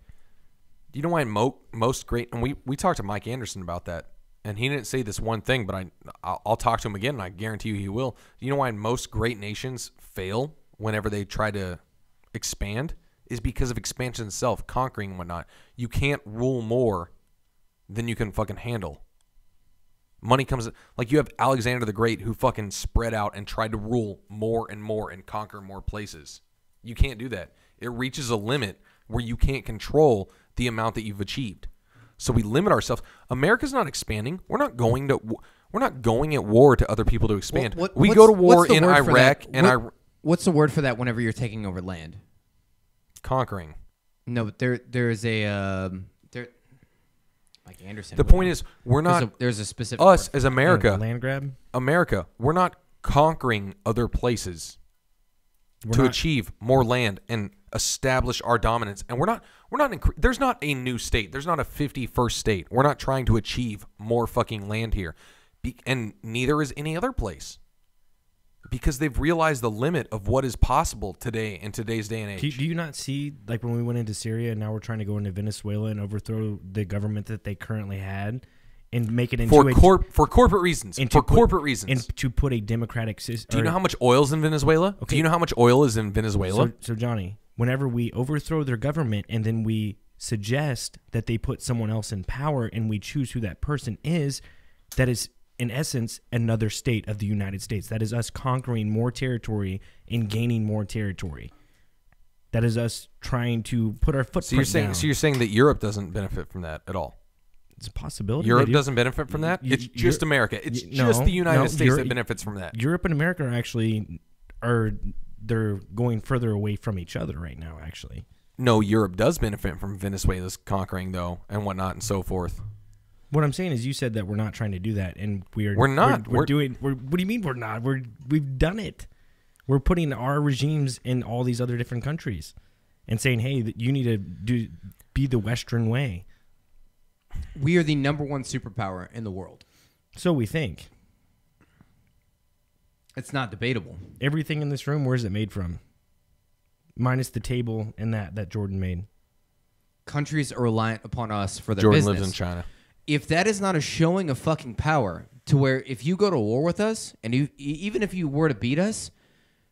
A: you know why most great, and we talked to Mike Anderson about that, and he didn't say this one thing, but I'll talk to him again, and I guarantee you he will. You know why most great nations fail whenever they try to expand is because of expansion itself, conquering and whatnot. You can't rule more than you can fucking handle. Money comes, like you have Alexander the Great who fucking spread out and tried to rule more and more and conquer more places. You can't do that. It reaches a limit where you can't control the amount that you've achieved. So we limit ourselves. America's not expanding. We're not going at war to other people to expand. We go to war in Iraq and
C: what's the word for that whenever you're taking over land?
A: Conquering.
C: No, but there's a Mike Anderson.
A: The point is, we're not.
C: There's a specific
A: us
C: word.
A: as America.
B: Land grab.
A: America, we're not conquering other places to achieve more land and establish our dominance. And we're not. There's not a new state. There's not a 51st state. We're not trying to achieve more fucking land here, and neither is any other place. Because they've realized the limit of what is possible today in today's day and age.
B: Do you not see, like when we went into Syria and now we're trying to go into Venezuela and overthrow the government that they currently had and make it into
A: for corporate reasons. For corporate reasons.
B: And to put a democratic system.
A: Do you know how much oil is in Venezuela?
B: Okay.
A: Do you know how much oil is in Venezuela?
B: So Johnny, whenever we overthrow their government and then we suggest that they put someone else in power and we choose who that person is, that is in essence, another state of the United States. That is us conquering more territory and gaining more territory. That is us trying to put our footprint down.
A: So you're saying that Europe doesn't benefit from that at all?
B: It's a possibility.
A: Europe doesn't benefit from that? It's just America. It's just the United States that benefits from that.
B: Europe and America they're going further away from each other right now, actually.
A: No, Europe does benefit from Venezuela's conquering, though, and whatnot and so forth.
B: What I'm saying is, you said that we're not trying to do that, and we're
A: not.
B: We're doing. What do you mean we're not? We've done it. We're putting our regimes in all these other different countries, and saying, "Hey, you need to be the Western way."
C: We are the #1 superpower in the world.
B: So we think.
C: It's not debatable.
B: Everything in this room, where is it made from? Minus the table and that Jordan made.
C: Countries are reliant upon us for their
A: Jordan
C: business.
A: lives in China.
C: If that is not a showing of fucking power, to where if you go to war with us, and even if you were to beat us,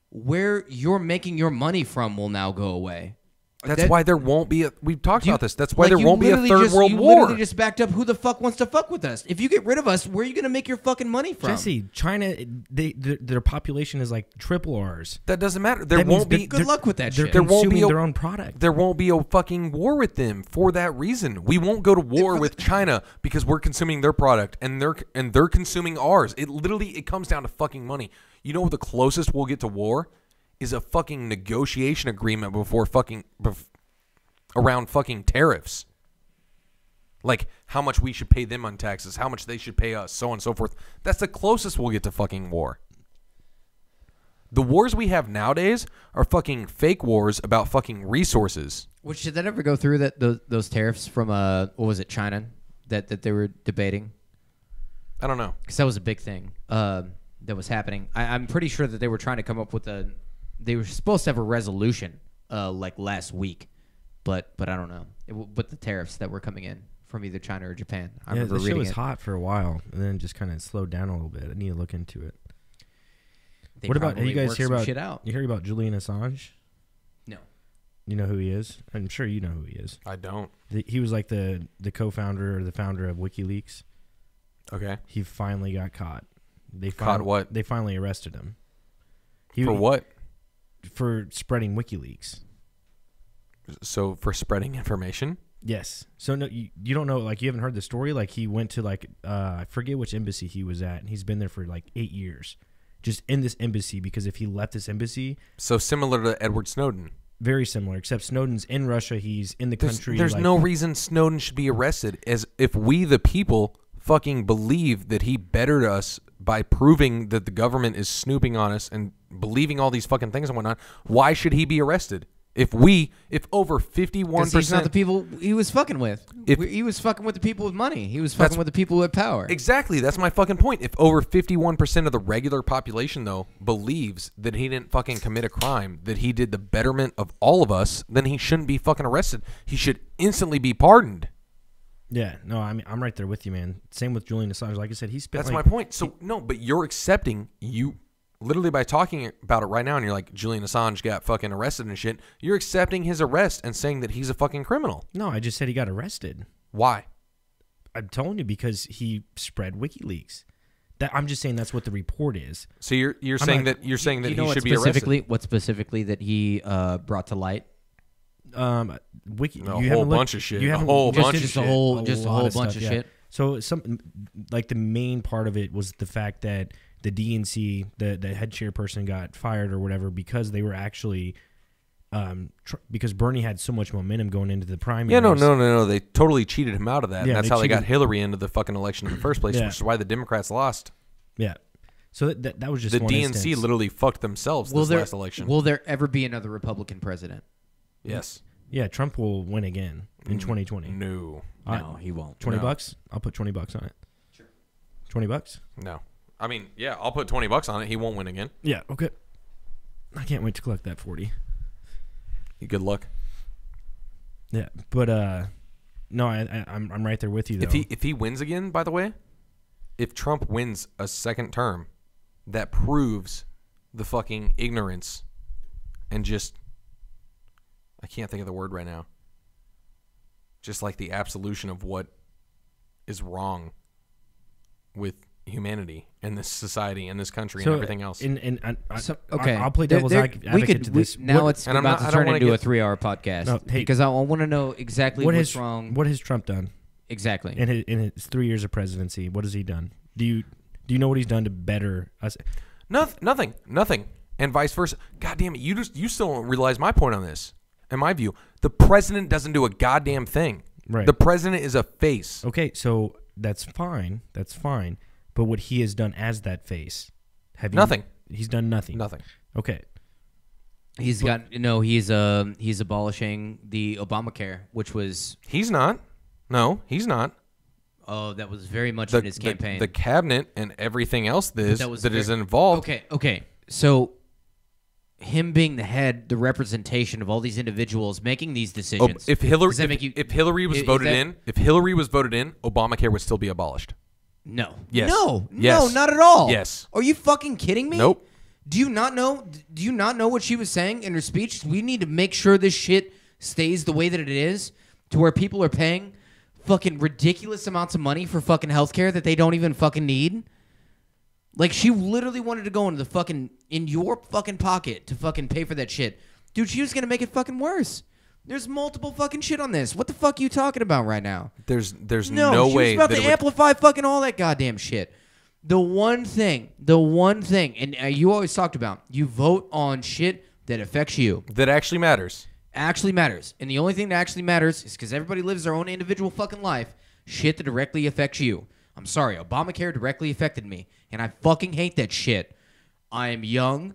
C: where you're making your money from will now go away.
A: That's why there won't be we've talked about this. That's why there won't be a third world
C: you
A: war.
C: You literally just backed up who the fuck wants to fuck with us. If you get rid of us, where are you going to make your fucking money from?
B: Jesse, China, their population is like triple ours.
A: That doesn't matter. There won't be.
C: Good luck with that
B: they're
C: shit.
B: There won't be their own product.
A: There won't be a fucking war with them for that reason. We won't go to war with China because we're consuming their product and they're consuming ours. It comes down to fucking money. You know what the closest we'll get to war is a fucking negotiation agreement around fucking tariffs. Like how much we should pay them on taxes, how much they should pay us, so on and so forth. That's the closest we'll get to fucking war. The wars we have nowadays are fucking fake wars about fucking resources.
C: Which did that ever go through those tariffs from what was it, China that they were debating?
A: I don't know.
C: Because that was a big thing that was happening. I'm pretty sure that they were trying to come up with they were supposed to have a resolution like last week. But I don't know. With the tariffs that were coming in from either China or Japan. I remember
B: the
C: reading
B: show was
C: it.
B: hot for a while, and then just kind of slowed down a little bit. I need to look into it.
C: What
B: about you guys hear about
C: shit out?
B: You hear about Julian Assange?
C: No.
B: You know who he is? I'm sure you know who he is.
A: I don't.
B: He was like the co-founder or the founder of WikiLeaks.
A: Okay.
B: He finally got caught.
A: Caught what?
B: They finally arrested him.
A: For what?
B: For spreading WikiLeaks.
A: So for spreading information?
B: Yes. So no, you don't know, like you haven't heard the story. Like he went to I forget which embassy he was at, and he's been there for like 8 years, just in this embassy. Because if he left this embassy,
A: so similar to Edward Snowden.
B: Very similar, except Snowden's in Russia. He's in the country.
A: There's no reason Snowden should be arrested, as if we the people fucking believe that he bettered us by proving that the government is snooping on us and believing all these fucking things and whatnot. Why should he be arrested? If over 51%,
C: he's not the people he was fucking with. He was fucking with the people with money. He was fucking with the people with power.
A: Exactly. That's my fucking point. If over 51% of the regular population, though, believes that he didn't fucking commit a crime, that he did the betterment of all of us, then he shouldn't be fucking arrested. He should instantly be pardoned.
B: Yeah. No, I'm right there with you, man. Same with Julian Assange. Like I said, he spent.
A: That's my point. So no, but you're accepting literally by talking about it right now, and you're like, Julian Assange got fucking arrested and shit, you're accepting his arrest and saying that he's a fucking criminal.
B: No, I just said he got arrested.
A: Why?
B: I'm telling you because he spread WikiLeaks. I'm just saying that's what the report is.
A: So you're saying that he should be arrested.
C: What specifically that he brought to light?
A: A whole bunch of shit. A whole bunch of
B: shit. So like the main part of it was the fact that the DNC, the head chairperson, got fired or whatever because they were actually because Bernie had so much momentum going into the primary.
A: Yeah, no. They totally cheated him out of that.
B: Yeah,
A: and that's how they got Hillary into the fucking election in the first place,
B: Yeah.
A: which is why the Democrats lost.
B: Yeah. So that was just
A: the
B: one
A: DNC
B: instance.
A: literally fucked themselves this last election.
C: Will there ever be another Republican president?
A: Yes.
B: Yeah, Trump will win again in 2020.
A: No.
C: No, he won't.
B: $20? I'll put $20 on it.
C: Sure.
B: $20?
A: No. I mean, yeah, I'll put $20 on it. He won't win again.
B: Yeah, okay. I can't wait to collect that 40.
A: Good luck.
B: Yeah, but no, I'm right there with you though.
A: If he wins again, by the way, if Trump wins a second term, that proves the fucking ignorance and just I can't think of the word right now. Just like the absolution of what is wrong with humanity and this society and this country and everything else.
B: I'll play devil's advocate to this.
C: Now it's
A: and
C: about to turn into a 3-hour podcast
B: No, hey,
C: because I want to know exactly what's wrong.
B: What has Trump done?
C: Exactly.
B: In his 3 years of presidency, what has he done? Do you know what he's done to better us?
A: Nothing. And vice versa. God damn it, you still don't realize my point on this. In my view, the president doesn't do a goddamn thing.
B: Right.
A: The president is a face.
B: Okay, so that's fine. But what he has done as that face,
A: nothing.
B: He's done nothing.
A: Nothing.
B: Okay.
C: He's abolishing the Obamacare, which was
A: He's not. No, he's not.
C: Oh, that was very much in his campaign.
A: The cabinet and everything else that is involved.
C: Okay. So him being the head, the representation of all these individuals making these decisions.
A: If Hillary was voted in, Obamacare would still be abolished.
C: No.
A: Yes.
C: No.
A: Yes.
C: No, not at all.
A: Yes.
C: Are you fucking kidding me?
A: Nope.
C: Do you not know what she was saying in her speech? We need to make sure this shit stays the way that it is, to where people are paying fucking ridiculous amounts of money for fucking healthcare that they don't even fucking need. Like, she literally wanted to go into the fucking, in your fucking pocket to fucking pay for that shit. Dude, she was going to make it fucking worse. There's multiple fucking shit on this. What the fuck are you talking about right now?
A: There's no way
C: she was about to amplify fucking all that goddamn shit. The one thing, and you always talked about, you vote on shit that affects you.
A: That actually matters.
C: Actually matters. And the only thing that actually matters is because everybody lives their own individual fucking life, shit that directly affects you. I'm sorry, Obamacare directly affected me, and I fucking hate that shit. I am young.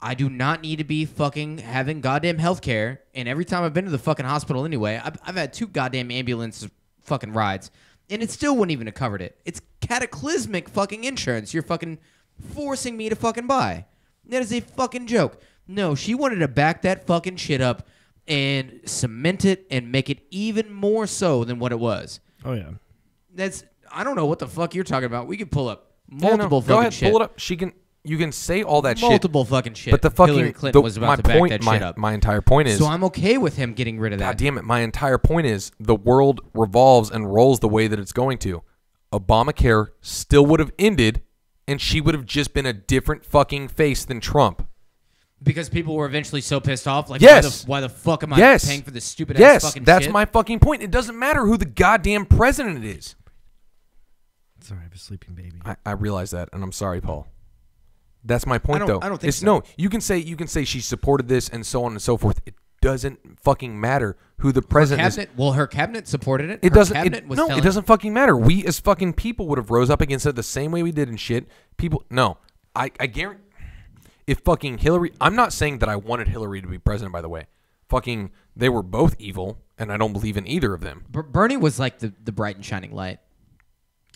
C: I do not need to be fucking having goddamn health care, and every time I've been to the fucking hospital anyway, I've had 2 goddamn ambulance fucking rides, and it still wouldn't even have covered it. It's cataclysmic fucking insurance you're fucking forcing me to fucking buy. That is a fucking joke. No, she wanted to back that fucking shit up and cement it and make it even more so than what it was.
B: Oh, yeah.
C: I don't know what the fuck you're talking about. We could pull up multiple fucking
A: Go ahead,
C: shit.
A: pull it up. You can say all that
C: multiple fucking shit.
A: But the fucking
C: Hillary Clinton was about to back that shit up.
A: My entire point is.
C: So I'm okay with him getting rid of that.
A: God damn it! My entire point is the world revolves and rolls the way that it's going to. Obamacare still would have ended, and she would have just been a different fucking face than Trump.
C: Because people were eventually so pissed off. Like,
A: yes.
C: Why the fuck am I paying for this stupid ass fucking shit?
A: Yes, that's my fucking point. It doesn't matter who the goddamn president is.
B: Sorry, I have a sleeping baby.
A: I realize that, and I'm sorry, Paul. That's my point, though.
C: I don't think so.
A: No, you can say she supported this and so on and so forth. It doesn't fucking matter who the president is.
C: Well, her cabinet supported it.
A: It
C: her
A: doesn't.
C: It
A: doesn't fucking matter. We as fucking people would have rose up against it the same way we did and shit. People, no, I guarantee. If fucking Hillary, I'm not saying that I wanted Hillary to be president. By the way, fucking, they were both evil, and I don't believe in either of them.
C: Bernie was like the bright and shining light.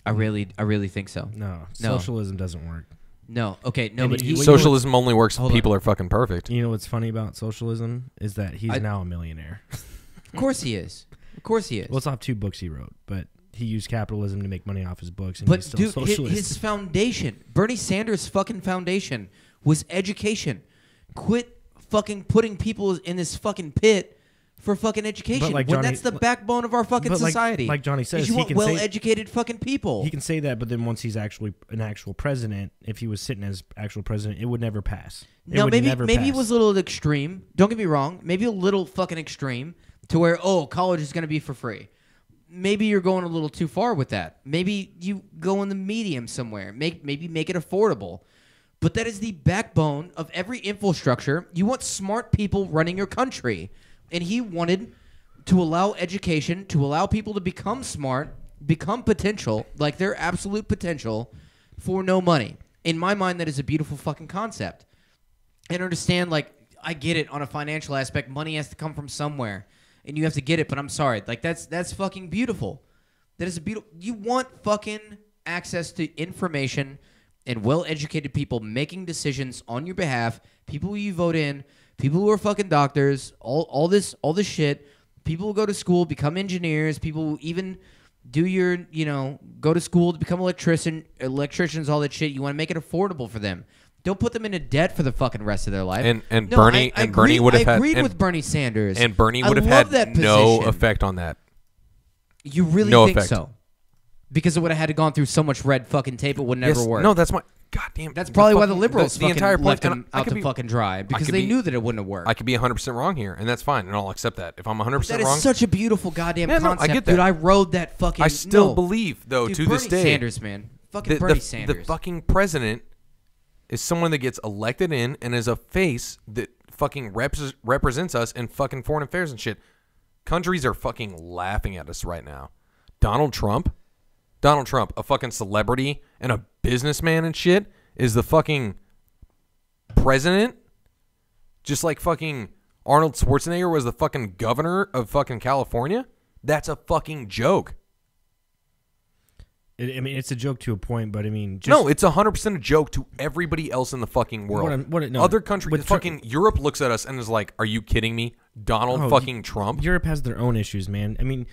C: I really think so.
B: No, socialism doesn't work.
C: No, okay, no, but
A: socialism only works if people are fucking perfect.
B: You know what's funny about socialism is that he's now a millionaire.
C: Of course he is. Well,
B: it's off 2 books he wrote, but he used capitalism to make money off his books. And
C: but
B: he's still
C: dude,
B: socialist.
C: his foundation, Bernie Sanders' fucking foundation, was education. Quit fucking putting people in this fucking pit for fucking education.
B: like
C: when
B: Johnny-
C: that's the backbone of our fucking
B: but
C: society.
B: like Johnny says,
C: is you
B: he
C: want
B: can say-
C: well-educated fucking people.
B: He can say that, but then once he's actually an actual president, if he was sitting as actual president, it would never pass.
C: No, maybe it was a little extreme. Don't get me wrong. Maybe a little fucking extreme to where, college is going to be for free. Maybe you're going a little too far with that. Maybe you go in the medium somewhere. Maybe make it affordable. But that is the backbone of every infrastructure. You want smart people running your country. And he wanted to allow education, to allow people to become smart, become potential, like their absolute potential, for no money. In my mind, that is a beautiful fucking concept. And understand, like, I get it on a financial aspect. Money has to come from somewhere, and you have to get it. But I'm sorry, like that's fucking beautiful. That is a beautiful. You want fucking access to information and well-educated people making decisions on your behalf. People who you vote in, people who are fucking doctors, all this shit. People who go to school, become engineers. People who even do your, go to school to become electricians, all that shit. You want to make it affordable for them. Don't put them into debt for the fucking rest of their life.
A: And Bernie would have had.
C: I agreed with Bernie Sanders.
A: And Bernie would have had no effect on that.
C: You really think so? Because it would have had to gone through so much red fucking tape, it would never work.
A: No, that's my goddamn.
C: That's probably why the liberals
A: the entire point,
C: left him out to fucking dry, because they knew that it wouldn't have worked.
A: I could be 100% wrong here, and that's fine, and I'll accept that. If I'm 100% wrong,
C: that is such a beautiful goddamn concept,
A: I get that.
C: dude. I rode that fucking.
A: I still believe, though,
C: dude,
A: to
C: Bernie
A: this day,
C: Sanders, man, fucking Bernie Sanders.
A: The fucking president is someone that gets elected in and is a face that fucking represents us in fucking foreign affairs and shit. Countries are fucking laughing at us right now. Donald Trump, a fucking celebrity and a businessman and shit, is the fucking president. Just like fucking Arnold Schwarzenegger was the fucking governor of fucking California. That's a fucking joke.
B: It's a joke to a point, but
A: no, it's 100% a joke to everybody else in the fucking world. Other countries, fucking Europe looks at us and is like, "Are you kidding me? Donald fucking Trump."
B: Europe has their own issues, man.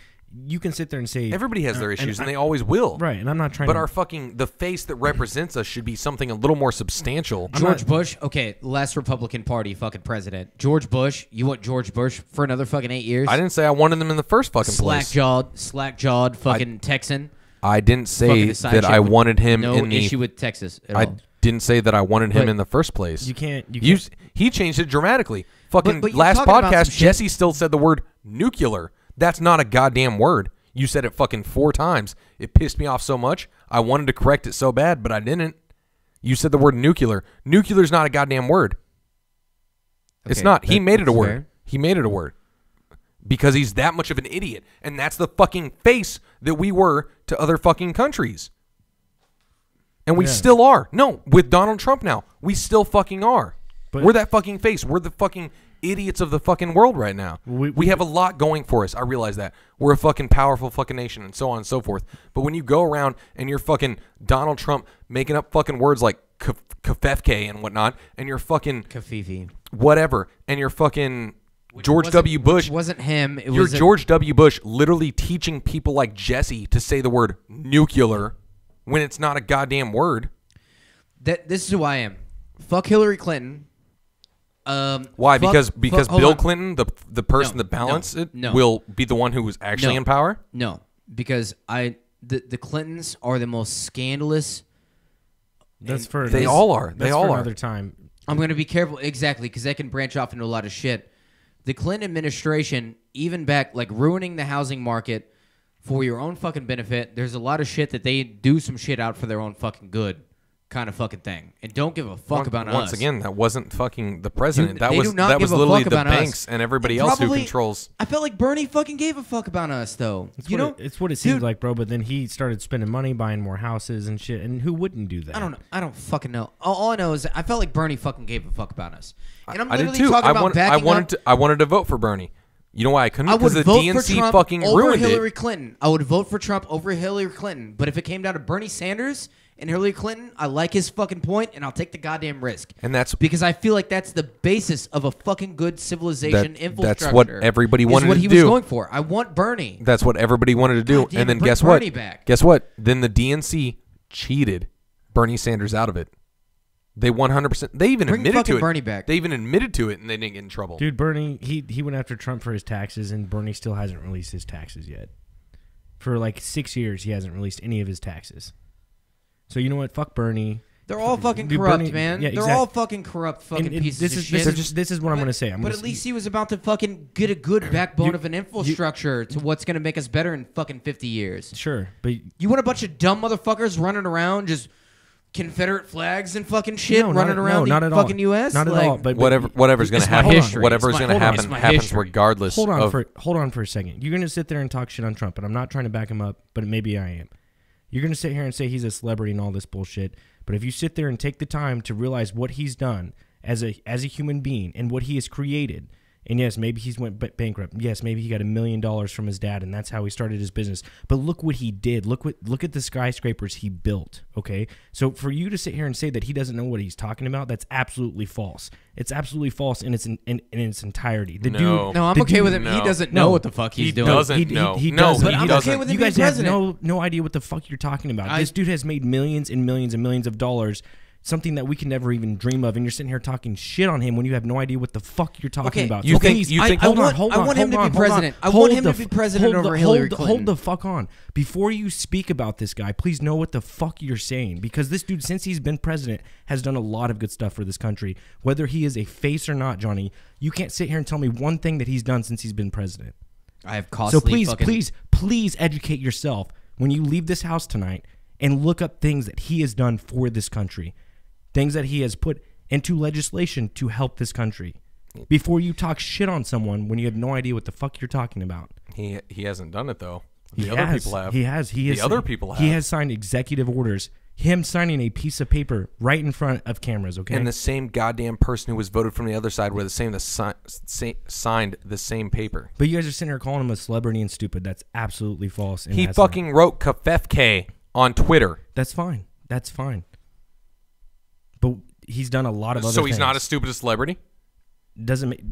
B: You can sit there and say
A: everybody has their issues, and they always will.
B: Right, and I'm not trying.
A: But our fucking the face that represents us should be something a little more substantial.
C: George Bush, okay, last Republican Party fucking president. George Bush, you want George Bush for another fucking 8 years?
A: I didn't say I wanted them in the first fucking place.
C: Slack-jawed fucking Texan.
A: I didn't say that I wanted him in the
C: issue with Texas at all.
A: Didn't say that I wanted him in the first place.
B: You can't.
A: He changed it dramatically. Fucking
C: but
A: last podcast, Jesse still said the word nuclear. That's not a goddamn word. You said it fucking 4 times. It pissed me off so much. I wanted to correct it so bad, but I didn't. You said the word nuclear. Nuclear's not a goddamn word. Okay, it's not. He made it a word. Fair. He made it a word. Because he's that much of an idiot. And that's the fucking face that we were to other fucking countries. And we still are. No, with Donald Trump now, we still fucking are. But we're that fucking face. We're the fucking idiots of the fucking world right now. We have a lot going for us. I realize that. We're a fucking powerful fucking nation and so on and so forth. But when you go around and you're fucking Donald Trump making up fucking words like kafefke and whatnot, and you're fucking
C: Kafifi,
A: whatever, and you're fucking George W. Bush.
C: It wasn't him.
A: You're George W. Bush literally teaching people like Jesse to say the word nuclear when it's not a goddamn word.
C: This is who I am. Fuck Hillary Clinton.
A: Why? Because Bill Clinton, the person that balanced it, will be the one who was actually in power?
C: No, because the Clintons are the most scandalous.
A: They all are. They all are.
B: Another time.
C: I'm going to be careful, exactly, because that can branch off into a lot of shit. The Clinton administration, even back, like ruining the housing market for your own fucking benefit. There's a lot of shit that they do some shit out for their own fucking good. Kind of fucking thing, and don't give a fuck about us.
A: Once again, that wasn't fucking the president.
C: Dude,
A: that was literally the banks and everybody else who controls.
C: I felt like Bernie fucking gave a fuck about us, though.
B: It's what it seems like, bro. But then he started spending money, buying more houses and shit. And who wouldn't do that?
C: I don't know. I don't fucking know. All I know is I felt like Bernie fucking gave a fuck about us. And I'm
A: I did
C: literally
A: too.
C: talking about backing up.
A: I wanted to vote for Bernie. You know why I couldn't?
C: I would
A: Because the
C: vote for
A: DNC
C: Trump
A: fucking
C: over
A: ruined
C: Hillary
A: it.
C: Clinton. I would vote for Trump over Hillary Clinton. But if it came down to Bernie Sanders and Hillary Clinton, I like his fucking point, and I'll take the goddamn risk.
A: And that's
C: because I feel like that's the basis of a fucking good civilization infrastructure.
A: That's what everybody wanted to do.
C: Is what he was going for. I want Bernie.
A: That's what everybody wanted to do.
C: Damn,
A: and then
C: bring
A: guess
C: Bernie
A: what?
C: Back.
A: Guess what? Then the DNC cheated Bernie Sanders out of it. They 100%. They even
C: Bring
A: admitted
C: fucking
A: to it.
C: Bernie back.
A: They even admitted to it, and they didn't get in trouble.
B: Dude, Bernie, he went after Trump for his taxes, and Bernie still hasn't released his taxes yet. For like 6 years, he hasn't released any of his taxes. So you know what? Fuck Bernie.
C: They're all fucking
B: Dude,
C: corrupt,
B: Bernie-
C: man.
B: yeah,
C: They're all fucking corrupt fucking
B: And
C: pieces
B: this
C: of
B: is
C: shit.
B: this is what I'm going to say.
C: But at least he was about to fucking get a good backbone
B: You-
C: of an infrastructure to what's going to make us better in fucking 50 years.
B: Sure, but
C: You want a bunch of dumb motherfuckers running around just Confederate flags and fucking shit
B: No,
C: running around
B: not
C: the
B: at all.
C: fucking U.S.?
B: Not at
C: Like,
B: all. But
A: Whatever's going to
C: it's my
A: happen.
C: history.
A: Whatever's
C: It's my-
A: going to
C: hold on,
A: happen
C: it's my
A: happens
C: history.
A: regardless.
B: hold on
A: of,
B: for a second. You're going to sit there and talk shit on Trump, and I'm not trying to back him up, but maybe I am. You're going to sit here and say he's a celebrity and all this bullshit, but if you sit there and take the time to realize what he's done as a human being and what he has created, and yes, maybe he's went bankrupt. Yes, maybe he got $1 million from his dad, and that's how he started his business. But look what he did. Look at the skyscrapers he built. Okay, so for you to sit here and say that he doesn't know what he's talking about, that's absolutely false. It's absolutely false in its entirety. The
A: No.
B: dude,
C: No, I'm
B: the
C: okay
B: dude-
C: with him. He
A: No.
C: doesn't
B: No.
C: know what the fuck he's
A: He
C: doing.
A: doesn't know.
B: He
A: No,
B: doesn't.
C: but I'm okay with him
B: You
C: being
B: guys have
C: president.
B: no idea what the fuck you're talking about. This dude has made millions and millions and millions of dollars, something that we can never even dream of, and you're sitting here talking shit on him when you have no idea what the fuck you're talking
C: Okay,
B: about.
A: you
B: So
A: think-
B: please,
A: you think-
C: I
B: hold
C: want-
B: on,
C: I want him to be
B: hold on.
C: president. I
B: Hold
C: want him
B: the
C: to be
B: f-
C: president
B: hold
C: over
B: the-
C: Hillary
B: hold the-
C: Clinton.
B: Hold the fuck on. Before you speak about this guy, please know what the fuck you're saying, because this dude, since he's been president, has done a lot of good stuff for this country. Whether he is a face or not, Johnny, you can't sit here and tell me one thing that he's done since he's been president.
C: I have costly
B: So please,
C: fucking...
B: please educate yourself when you leave this house tonight and look up things that he has done for this country, things that he has put into legislation to help this country. Before you talk shit on someone when you have no idea what the fuck you're talking about.
A: he hasn't done it though.
B: He
A: The other
B: has.
A: people have.
B: He has. He has.
A: The other people
B: He
A: have.
B: has signed executive orders. Him signing a piece of paper right in front of cameras. Okay.
A: And the same goddamn person who was voted from the other side were the same that signed the same paper.
B: But you guys are sitting here calling him a celebrity and stupid. That's absolutely false. And
A: He
B: that's not-
A: fucking wrote Kafefke on Twitter.
B: That's fine. That's fine. But he's done a lot of other
A: So
B: things.
A: he's not as stupid as celebrity?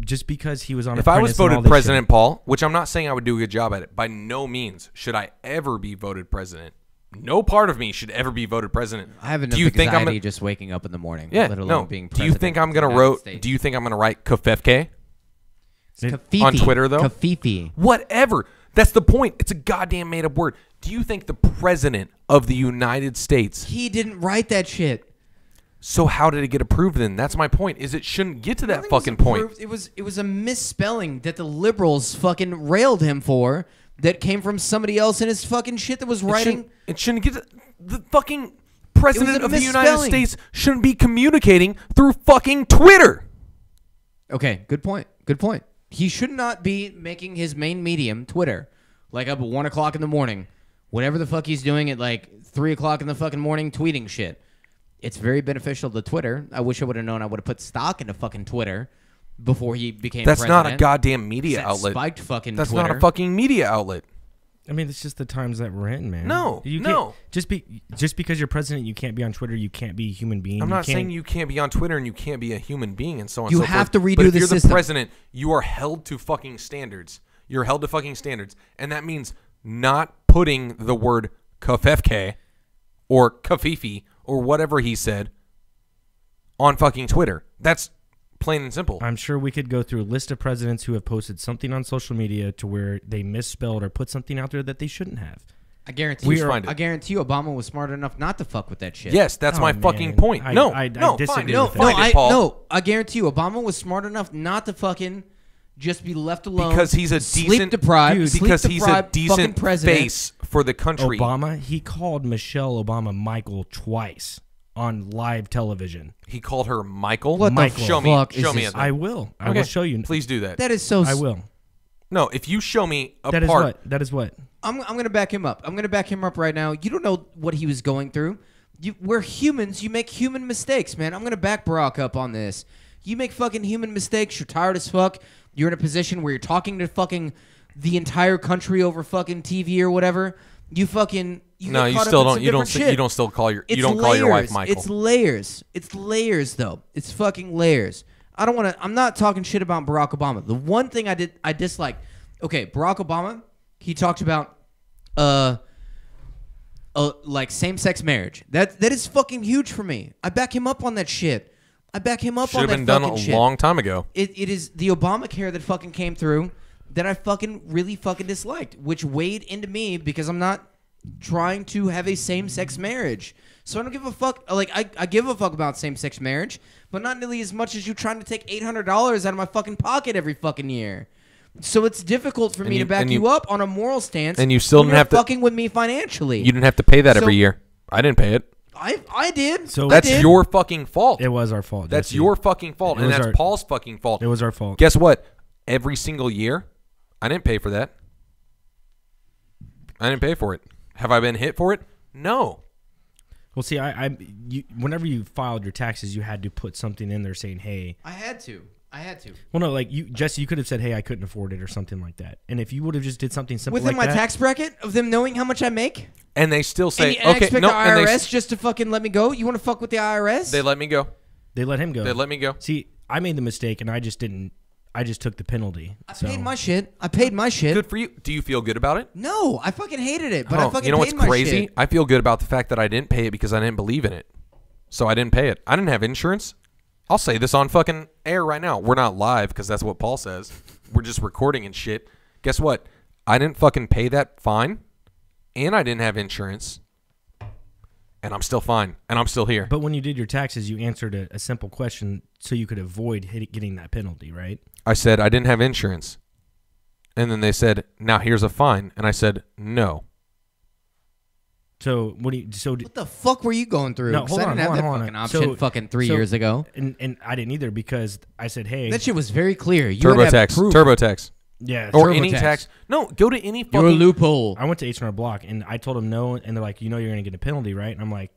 B: Just because he was on.
A: If I was voted president, Paul, which I'm not saying I would do a good job at it, by no means should I ever be voted president. No part of me should ever be voted president.
C: I have enough
A: do you think I'm
C: anxiety just waking up in the morning,
A: yeah,
C: let alone
A: no.
C: being
A: Do
C: president.
A: you think I'm
C: of the
A: gonna
C: United
A: wrote?
C: States.
A: Do you think I'm gonna write Kafefke?
C: Kafifi.
A: on Twitter, though?
C: Kafifi.
A: Whatever. That's the point. It's a goddamn made up word. Do you think the president of the United States?
C: He didn't write that shit.
A: So how did it get approved then? That's my point. Is it shouldn't get to that
C: Nothing was
A: fucking point.
C: approved. It was a misspelling that the liberals fucking railed him for that came from somebody else in his fucking shit that was writing.
A: It shouldn't get to, the fucking president
C: a
A: of the United
C: misspelling.
A: States shouldn't be communicating through fucking Twitter.
C: Okay, good point. Good point. He should not be making his main medium Twitter like up at 1 o'clock in the morning, whatever the fuck he's doing at like 3 o'clock in the fucking morning tweeting shit. It's very beneficial to Twitter. I wish I would have known. I would have put stock into fucking Twitter before he became
A: That's
C: president.
A: not a goddamn media
C: That
A: outlet.
C: Spiked fucking
A: That's
C: Twitter.
A: not a fucking media outlet.
B: I mean, it's just the times that we're in, man.
A: No,
B: You
A: no.
B: can't, just because you're president, you can't be on Twitter. You can't be a human being.
A: I'm not
B: can't-
A: saying you can't be on Twitter and you can't be a human being and so on.
C: You
A: and so
C: have
A: forth.
C: to redo
A: but if
C: the
A: you're
C: system.
A: the president, you are held to fucking standards. You're held to fucking standards, and that means not putting the word Kafefke or Kafifi or whatever he said on fucking Twitter. That's plain and simple.
B: I'm sure we could go through a list of presidents who have posted something on social media to where they misspelled or put something out there that they shouldn't have.
C: I guarantee
A: Please
C: you.
A: find it.
C: I guarantee you, Obama was smart enough not to fuck with that shit.
A: Yes, that's
B: Oh,
A: my
B: man.
A: fucking point.
B: I
A: No,
B: disagree
A: find it.
B: with that.
A: Find it, Paul.
C: No, I guarantee you, Obama was smart enough not to fucking just be left alone
A: Because he's a
C: sleep
A: decent
C: deprived,
B: dude,
C: sleep
A: because he's a
C: deprived fucking
A: decent
C: president.
A: face for the country.
B: Obama, he called Michelle Obama Michael twice on live television.
A: He called her Michael.
C: What the
B: Michael.
A: Show
C: fuck
A: me.
C: is
A: Show me
C: this?
A: it.
B: I will. I
A: Okay,
B: will show you.
A: Please do that.
C: That is so.
B: I will.
A: No, if you show me a
B: That is
A: part.
B: what. That is what.
C: I'm gonna back him up. I'm gonna back him up right now. You don't know what he was going through. We're humans. You make human mistakes, man. I'm gonna back Barack up on this. You make fucking human mistakes. You're tired as fuck. You're in a position where you're talking to fucking the entire country over fucking TV or whatever. You fucking
A: No,
C: get
A: you
C: caught up
A: still
C: in
A: don't.
C: some
A: You don't.
C: different shit.
A: You don't still call your.
C: It's
A: You don't call
C: layers.
A: your wife Michael.
C: It's layers. It's layers, though. It's fucking layers. I don't want to. I'm not talking shit about Barack Obama. The one thing I disliked. Okay, Barack Obama. He talked about like same-sex marriage. That is fucking huge for me. I back him up on that shit. I back him up
A: Should
C: on
A: have
C: that
A: been
C: fucking
A: done a
C: shit.
A: long time ago.
C: It is the Obamacare that fucking came through that I fucking really fucking disliked, which weighed into me because I'm not trying to have a same-sex marriage. So I don't give a fuck. Like, I give a fuck about same-sex marriage, but not nearly as much as you trying to take $800 out of my fucking pocket every fucking year. So it's difficult for me to back you up on a moral stance.
A: And you still
C: when
A: didn't
C: you're
A: have to
C: fucking with me financially.
A: You didn't have to pay that every
C: So-
A: year. I didn't pay it.
C: I did.
B: So
A: That's
C: I did.
A: your fucking fault.
B: It was our fault.
A: That's
B: Jesse.
A: your fucking fault,
B: It
A: and
B: was
A: that's
B: our-
A: Paul's fucking fault.
B: It was our fault.
A: Guess what? Every single year, I didn't pay for that. I didn't pay for it. Have I been hit for it? No.
B: Well, see, whenever you filed your taxes, you had to put something in there saying, "Hey."
C: I had to.
B: Well, no, like Jesse, you could have said, "Hey, I couldn't afford it," or something like that. And if you would have just did something simple
C: Within
B: like
C: my
B: that,
C: tax bracket of them knowing how much I make,
A: And they still say,
C: and I
A: okay,
C: expect
A: no,
C: the
A: and
C: IRS just to fucking let me go. You want to fuck with the IRS?
A: they let me go.
B: they let him go.
A: They let me go.
B: See, I made the mistake, and I just didn't. I just took the penalty.
C: I paid my shit. I paid my shit.
A: Good for you. Do you feel good about it?
C: No, I fucking hated it, but I fucking
A: you know what's
C: paid my
A: crazy?
C: shit.
A: I feel good about the fact that I didn't pay it because I didn't believe in it. So I didn't pay it. I didn't have insurance. I'll say this on fucking air right now. We're not live because that's what Paul says. We're just recording and shit. Guess what? I didn't fucking pay that fine, and I didn't have insurance, and I'm still fine, and I'm still here.
B: But when you did your taxes, you answered a simple question so you could avoid getting that penalty, right?
A: I said I didn't have insurance, and then they said, now here's a fine, and I said no.
B: So what do you?
C: What the fuck were you going through?
B: No,
C: 'Cause
B: hold
C: I
B: on,
C: didn't have
B: hold on,
C: that fucking
B: hold on.
C: option
B: So-
C: fucking 3
B: so-
C: years ago.
B: And I didn't either because I said, "Hey,
C: That shit was very clear. You had to have
A: TurboTax,
C: proof.
A: TurboTax,
B: yeah."
A: or
C: TurboTax.
A: any tax. No, go to any
C: You're a
A: fucking.
C: loophole.
B: I went to H&R Block and I told them no, and they're like, "You know, you're gonna get a penalty, right?" And I'm like,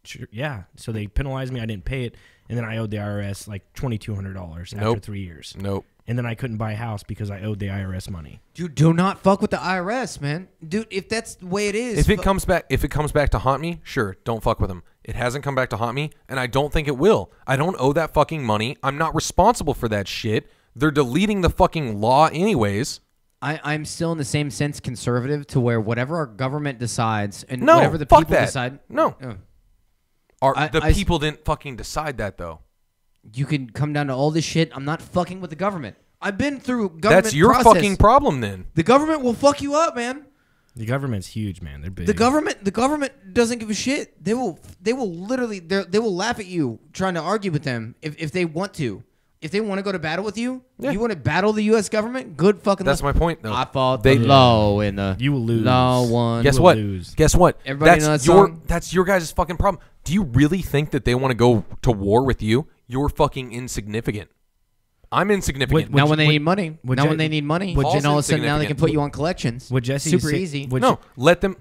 B: "Sure, yeah." So they penalized me. I didn't pay it, and then I owed the IRS like $2,200 after
A: Nope.
B: 3 years.
A: Nope.
B: And then I couldn't buy a house because I owed the IRS money.
C: Dude, do not fuck with the IRS, man. Dude, if that's the way it is.
A: If it comes back to haunt me, sure, don't fuck with them. It hasn't come back to haunt me, and I don't think it will. I don't owe that fucking money. I'm not responsible for that shit. They're deleting the fucking law anyways.
C: I'm still in the same sense conservative to where whatever our government decides and
A: No,
C: whatever the
A: fuck
C: people
A: that.
C: decide.
A: No.
C: Oh.
A: The
C: I-
A: people didn't fucking decide that though.
C: You can come down to all this shit. I'm not fucking with the government. I've been through government
A: That's your
C: process.
A: fucking problem then.
C: The government will fuck you up, man.
B: The government's huge, man. They're big.
C: The government doesn't give a shit. They will literally they will laugh at you trying to argue with them if they want to. If they want to go to battle with you,
A: Yeah.
C: you want to battle the U.S. government. Good fucking.
A: That's my point though.
C: I fought
A: They-
C: the law and the
B: You will lose.
C: law won.
A: Guess
B: will
A: what?
B: lose.
A: Guess what?
C: Everybody know that song?
A: That's your guys' fucking problem. Do you really think that they want to go to war with you? You're fucking insignificant. I'm insignificant.
B: What-
C: Now when they need money,
B: would
C: now
B: Je-
C: when they need money,
A: Paul's
C: and all of a sudden now they can
A: insignificant.
C: put you on collections.
B: What Jesse
C: Super
B: say-
C: easy.
B: what
A: No, let them.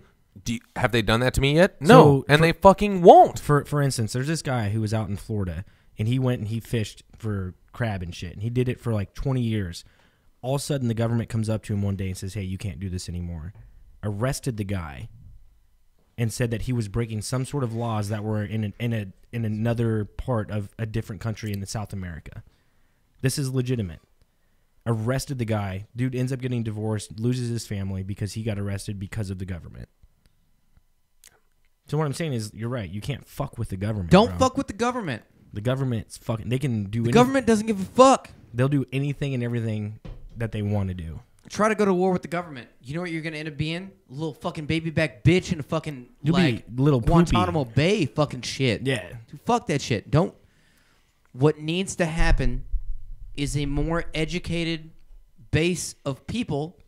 A: Have they done that to me yet? No,
B: So,
A: and they fucking won't.
B: For instance, there's this guy who was out in Florida, and he went and he fished for crab and shit, and he did it for like 20 years. All of a sudden, the government comes up to him one day and says, "Hey, you can't do this anymore." Arrested the guy, and said that he was breaking some sort of laws that were in another part of a different country in South America. This is legitimate. Arrested the guy. Dude ends up getting divorced, loses his family because he got arrested because of the government. So what I'm saying is, you're right. You can't fuck with the government.
C: Don't
B: bro.
C: fuck with the government.
B: The government's fucking. They can do.
C: The government doesn't give a fuck.
B: They'll do anything and everything that they want to do.
C: Try to go to war with the government. You know what you're gonna end up being? A little fucking baby back bitch in a fucking
B: You'll
C: like
B: be little poopy.
C: Guantanamo Bay fucking shit.
B: Yeah.
C: Dude, fuck that shit. Don't. What needs to happen is a more educated base of people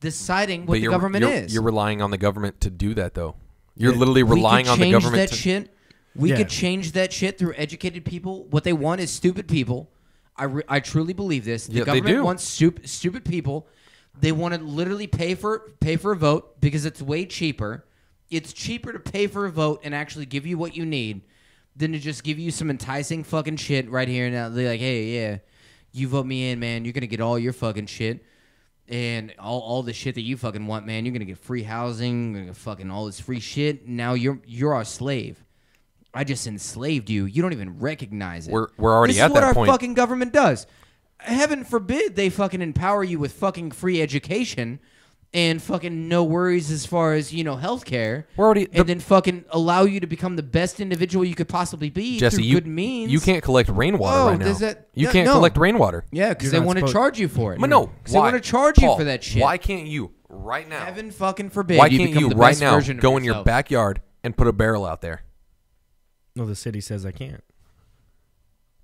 C: deciding what the government is.
A: You're relying on the government to do that, though. You're literally relying on the government
C: that
A: to
C: shit. We
B: Yeah.
C: could change that shit through educated people. What they want is stupid people. I truly believe this. The
A: Yeah, they
C: government
A: do.
C: wants stupid people. They want to literally pay for a vote because it's way cheaper. It's cheaper to pay for a vote and actually give you what you need than to just give you some enticing fucking shit right here and now. They're like, hey, yeah, you vote me in, man. You're gonna get all your fucking shit and all the shit that you fucking want, man. You're gonna get free housing, you're gonna get fucking all this free shit. Now you're our slave. I just enslaved you. You don't even recognize it.
A: We're already
C: this
A: at
C: is what
A: that
C: our
A: point.
C: fucking government does. Heaven forbid they fucking empower you with fucking free education and fucking no worries as far as, healthcare.
A: We're already
C: and then fucking allow you to become the best individual you could possibly be
A: Jesse,
C: through good means.
A: You can't collect rainwater
C: Oh,
A: right now.
C: does that-
A: you
C: yeah,
A: can't
C: no.
A: collect rainwater.
C: Yeah, because
B: You're
C: they
B: not
C: want to
B: supposed-
C: charge you for it.
A: But no,
C: because they
A: why?
C: want to charge you
A: Paul,
C: for that shit.
A: Why can't you right now?
C: Heaven fucking forbid.
A: Why
C: you
A: can't
C: become
A: you
C: the
A: right
C: best
A: now
C: version of
A: go in your
C: yourself.
A: backyard and put a barrel out there?
B: No, the city says I can't.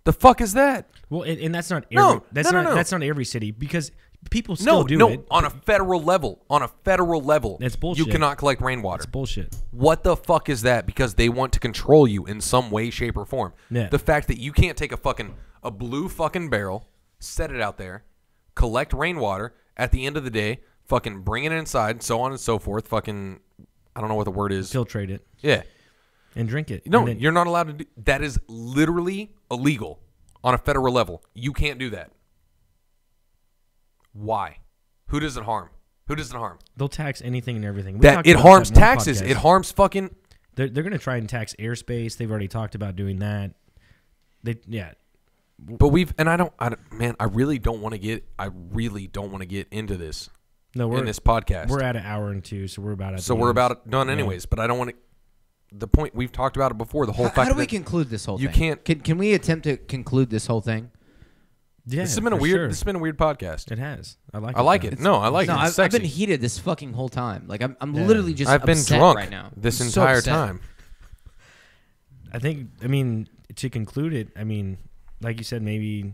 A: The fuck is that?
B: Well, and that's not every,
A: No,
B: that's
A: no,
B: not
A: no.
B: that's not every city because people still
A: No,
B: do
A: no.
B: it.
A: On a federal level,
B: That's bullshit.
A: You cannot collect rainwater.
B: It's bullshit.
A: What the fuck is that? Because they want to control you in some way, shape, or form.
B: Yeah.
A: The fact that you can't take a blue fucking barrel, set it out there, collect rainwater, at the end of the day, fucking bring it inside, so on and so forth. Fucking, I don't know what the word is.
B: Filtrate it
A: Yeah.
B: and drink it.
A: No,
B: And then-
A: you're not allowed to do that. Is literally illegal on a federal level. You can't do that. Why? Who does it harm? Who does it harm?
B: they'll tax anything and everything. We
A: That
B: talked
A: it
B: about
A: harms
B: that in one
A: taxes.
B: podcast.
A: It harms fucking.
B: They're going to try and tax airspace. They've already talked about doing that.
A: But I really don't want to get into this
B: No, we're
A: in this podcast.
B: We're at an hour and 2, so we're about at.
A: So
B: the
A: we're
B: end.
A: about done anyways. But I don't want to. The point we've talked about it before. The whole
C: How
A: fact
C: do we
A: that
C: conclude this whole
A: you
C: thing?
A: can't.
C: Can we attempt to conclude this whole thing?
B: Yeah,
A: This has been a
B: for
A: weird.
B: sure.
A: This has been a weird podcast.
B: It has. I like.
A: I like
B: though.
A: it. No, I like
C: No,
A: it. It's
C: I've
A: sexy.
C: been heated this fucking whole time. Like I'm
B: Yeah.
C: literally just.
A: I've been
C: upset
A: drunk
C: right now.
A: this
C: I'm so
A: entire
C: upset.
A: time.
B: I think. I mean, to conclude it, I mean, like you said, maybe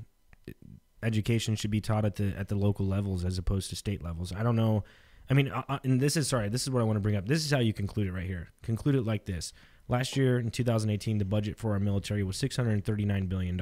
B: education should be taught at the local levels as opposed to state levels. I don't know. I mean, and this is what I want to bring up. This is how you conclude it right here. Conclude it like this. Last year in 2018, the budget for our military was $639 billion.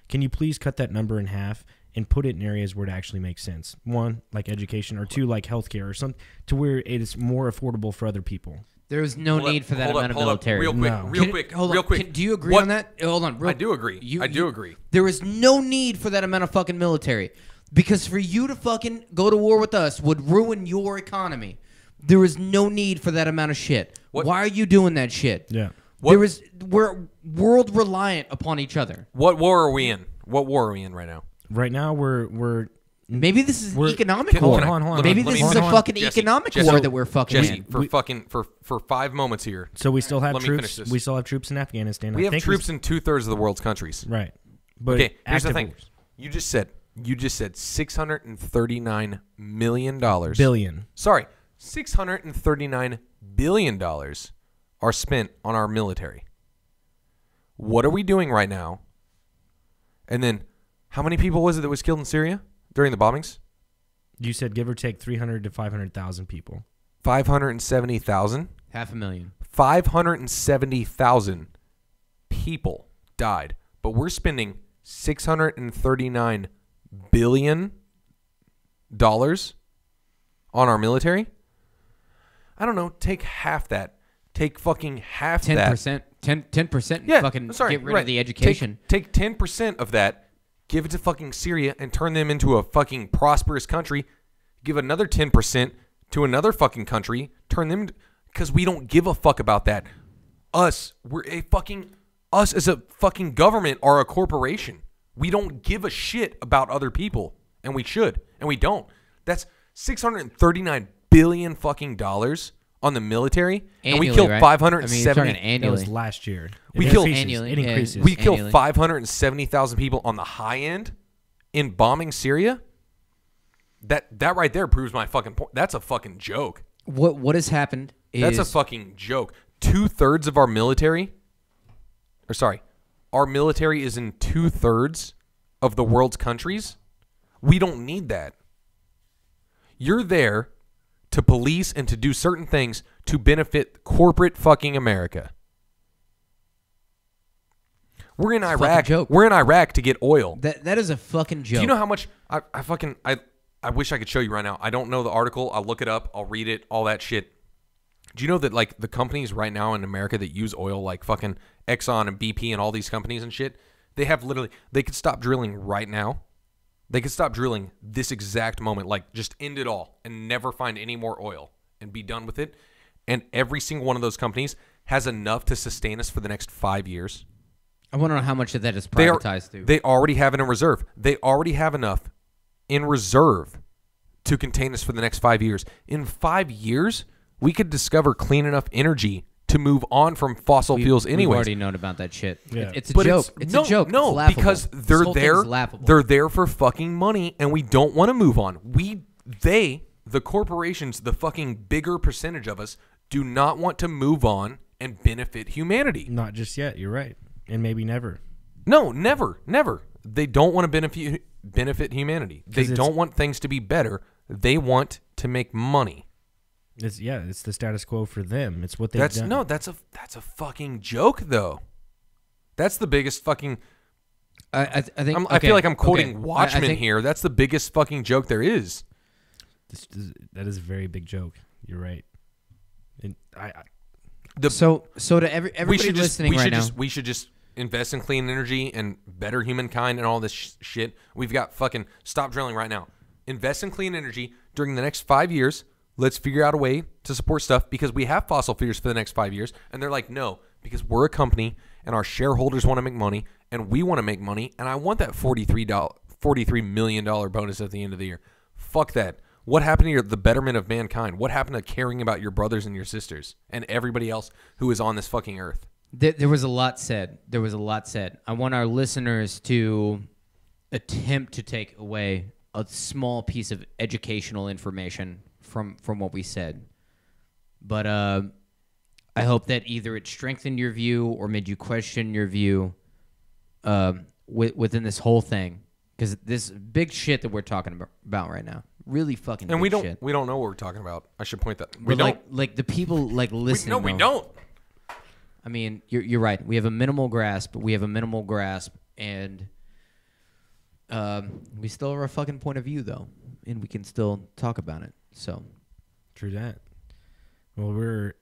B: Can you please cut that number in half and put it in areas where it actually makes sense? One, like education, or two, like healthcare, or something to where it is more affordable for other people.
C: There is no need for that amount of military.
A: Real quick,
B: No.
A: real quick.
C: Do you agree
A: What-
C: on that? Hold on.
A: I do agree. I do agree.
C: There is no need for that amount of fucking military. Because for you to fucking go to war with us would ruin your economy. There is no need for that amount of shit.
A: What-
C: Why are you doing that shit?
B: Yeah.
C: We're world reliant upon each other.
A: What war are we in? What war are we in right now?
B: Right now, we're
C: Maybe this is
B: We're-
C: economic
A: Can-
C: war.
A: can I-
B: Hold on, hold on.
C: Maybe
A: let
C: this
A: me-
C: is
B: hold
C: a
B: on.
C: fucking
A: Jesse,
C: economic
A: Jesse,
C: war that we're fucking
A: Jesse,
C: in.
A: for 5 moments here.
B: So we still have
A: Let me finish
B: troops.
A: this.
B: We still have troops in Afghanistan.
A: We
B: I
A: have
B: think
A: troops in 2/3 of the world's countries.
B: right. But
A: Okay, here's the
B: active
A: thing. You just said $639 million.
B: billion.
A: Sorry, $639 billion are spent on our military. What are we doing right now? And then, how many people was it that was killed in Syria during the bombings?
B: You said give or take 300 to 500,000 people.
A: 570,000.
C: 500,000.
A: 570,000 people died, but we're spending $639 billion on our military. I don't know. Take half that. Take fucking half that.
C: 10%. 10%.
A: Yeah,
C: Fucking
A: sorry,
C: get rid
A: right.
C: of the education.
A: Take 10% of that, give it to fucking Syria, and turn them into a fucking prosperous country. Give another 10% to another fucking country. Turn them, because we don't give a fuck about that. Us as a fucking government are a corporation. We don't give a shit about other people, and we should, and we don't. That's $639 billion fucking dollars on the military, and we
C: Annually,
A: killed
C: right?
A: 570.
C: I mean,
B: That was
C: annually.
B: last year.
A: We
B: It
A: killed-
B: increases.
C: Annually,
B: It
C: yeah.
B: increases.
A: We killed
C: Annually.
A: 570,000 people on the high end in bombing Syria. That right there proves my fucking point. That's a fucking joke.
C: What has happened is
A: That's a fucking joke. 2/3 of our military, our military is in 2/3 of the world's countries. We don't need that. You're there to police and to do certain things to benefit corporate fucking America. We're in
C: a fucking
A: Iraq.
C: joke.
A: We're in Iraq to get oil.
C: that is a fucking joke.
A: Do you know how much I wish I could show you right now. I don't know the article. I'll look it up. I'll read it. All that shit. Do you know that like the companies right now in America that use oil, like fucking Exxon and BP and all these companies and shit, they could stop drilling right now. They could stop drilling this exact moment, like just end it all and never find any more oil and be done with it. And every single one of those companies has enough to sustain us for the next 5 years.
C: I want to know how much of that is
A: They
C: privatized too.
A: already have it in reserve. They already have enough in reserve to contain us for the next 5 years. In 5 years, we could discover clean enough energy to move on from fossil fuels anyways.
C: We've already known about that shit.
B: Yeah.
C: It's a joke. It's a joke.
A: No,
C: it's laughable.
A: because
C: This
A: they're
C: whole thing
A: there.
C: is laughable.
A: They're there for fucking money, and we don't want to move on. The corporations, the fucking bigger percentage of us, do not want to move on and benefit humanity.
B: Not just yet. You're right, and maybe never.
A: No, never. They don't want to benefit humanity. They don't want things to be better. They want to make money.
B: It's the status quo for them. It's what they've done.
A: No, that's a fucking joke though. That's the biggest fucking.
C: I think.
A: I feel like I'm quoting
C: okay.
A: Watchmen here. That's the biggest fucking joke there is.
B: That is a very big joke. You're right. And
C: So to everybody listening right now,
A: we should just invest in clean energy and better humankind and all this shit. We've got fucking stop drilling right now. Invest in clean energy during the next 5 years. Let's figure out a way to support stuff because we have fossil fuels for the next 5 years. And they're like, no, because we're a company and our shareholders want to make money and we want to make money. And I want that $43 million bonus at the end of the year. Fuck that. What happened to the betterment of mankind? What happened to caring about your brothers and your sisters and everybody else who is on this fucking earth?
C: There was a lot said. I want our listeners to attempt to take away a small piece of educational information from what we said. But I hope that either it strengthened your view or made you question your view within this whole thing. Because this big shit that we're talking about right now. Really fucking
A: and
C: big shit.
A: we don't know what we're talking about. I should point that. We
C: But
A: don't.
C: like the people listening.
A: We don't.
C: I mean, you're right. We have a minimal grasp, and we still have our fucking point of view though, and we can still talk about it. So,
B: true that. Well, we're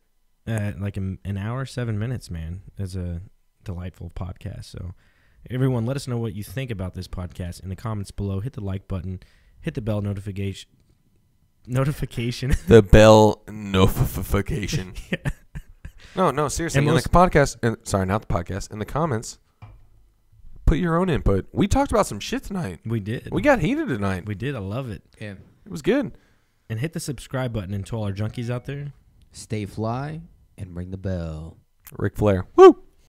B: at like an hour, 7 minutes, man. It's a delightful podcast. So, everyone, let us know what you think about this podcast in the comments below. Hit the like button. Hit the bell notification.
A: The bell notification. Yeah. No, seriously. In the podcast, sorry, not the podcast. In the comments, put your own input. We talked about some shit tonight.
B: We did.
A: We got heated tonight.
B: We did. I love it.
C: yeah.
A: It was good.
B: And hit the subscribe button, and to all our junkies out there,
C: Stay fly and ring the bell.
A: Ric Flair. Woo!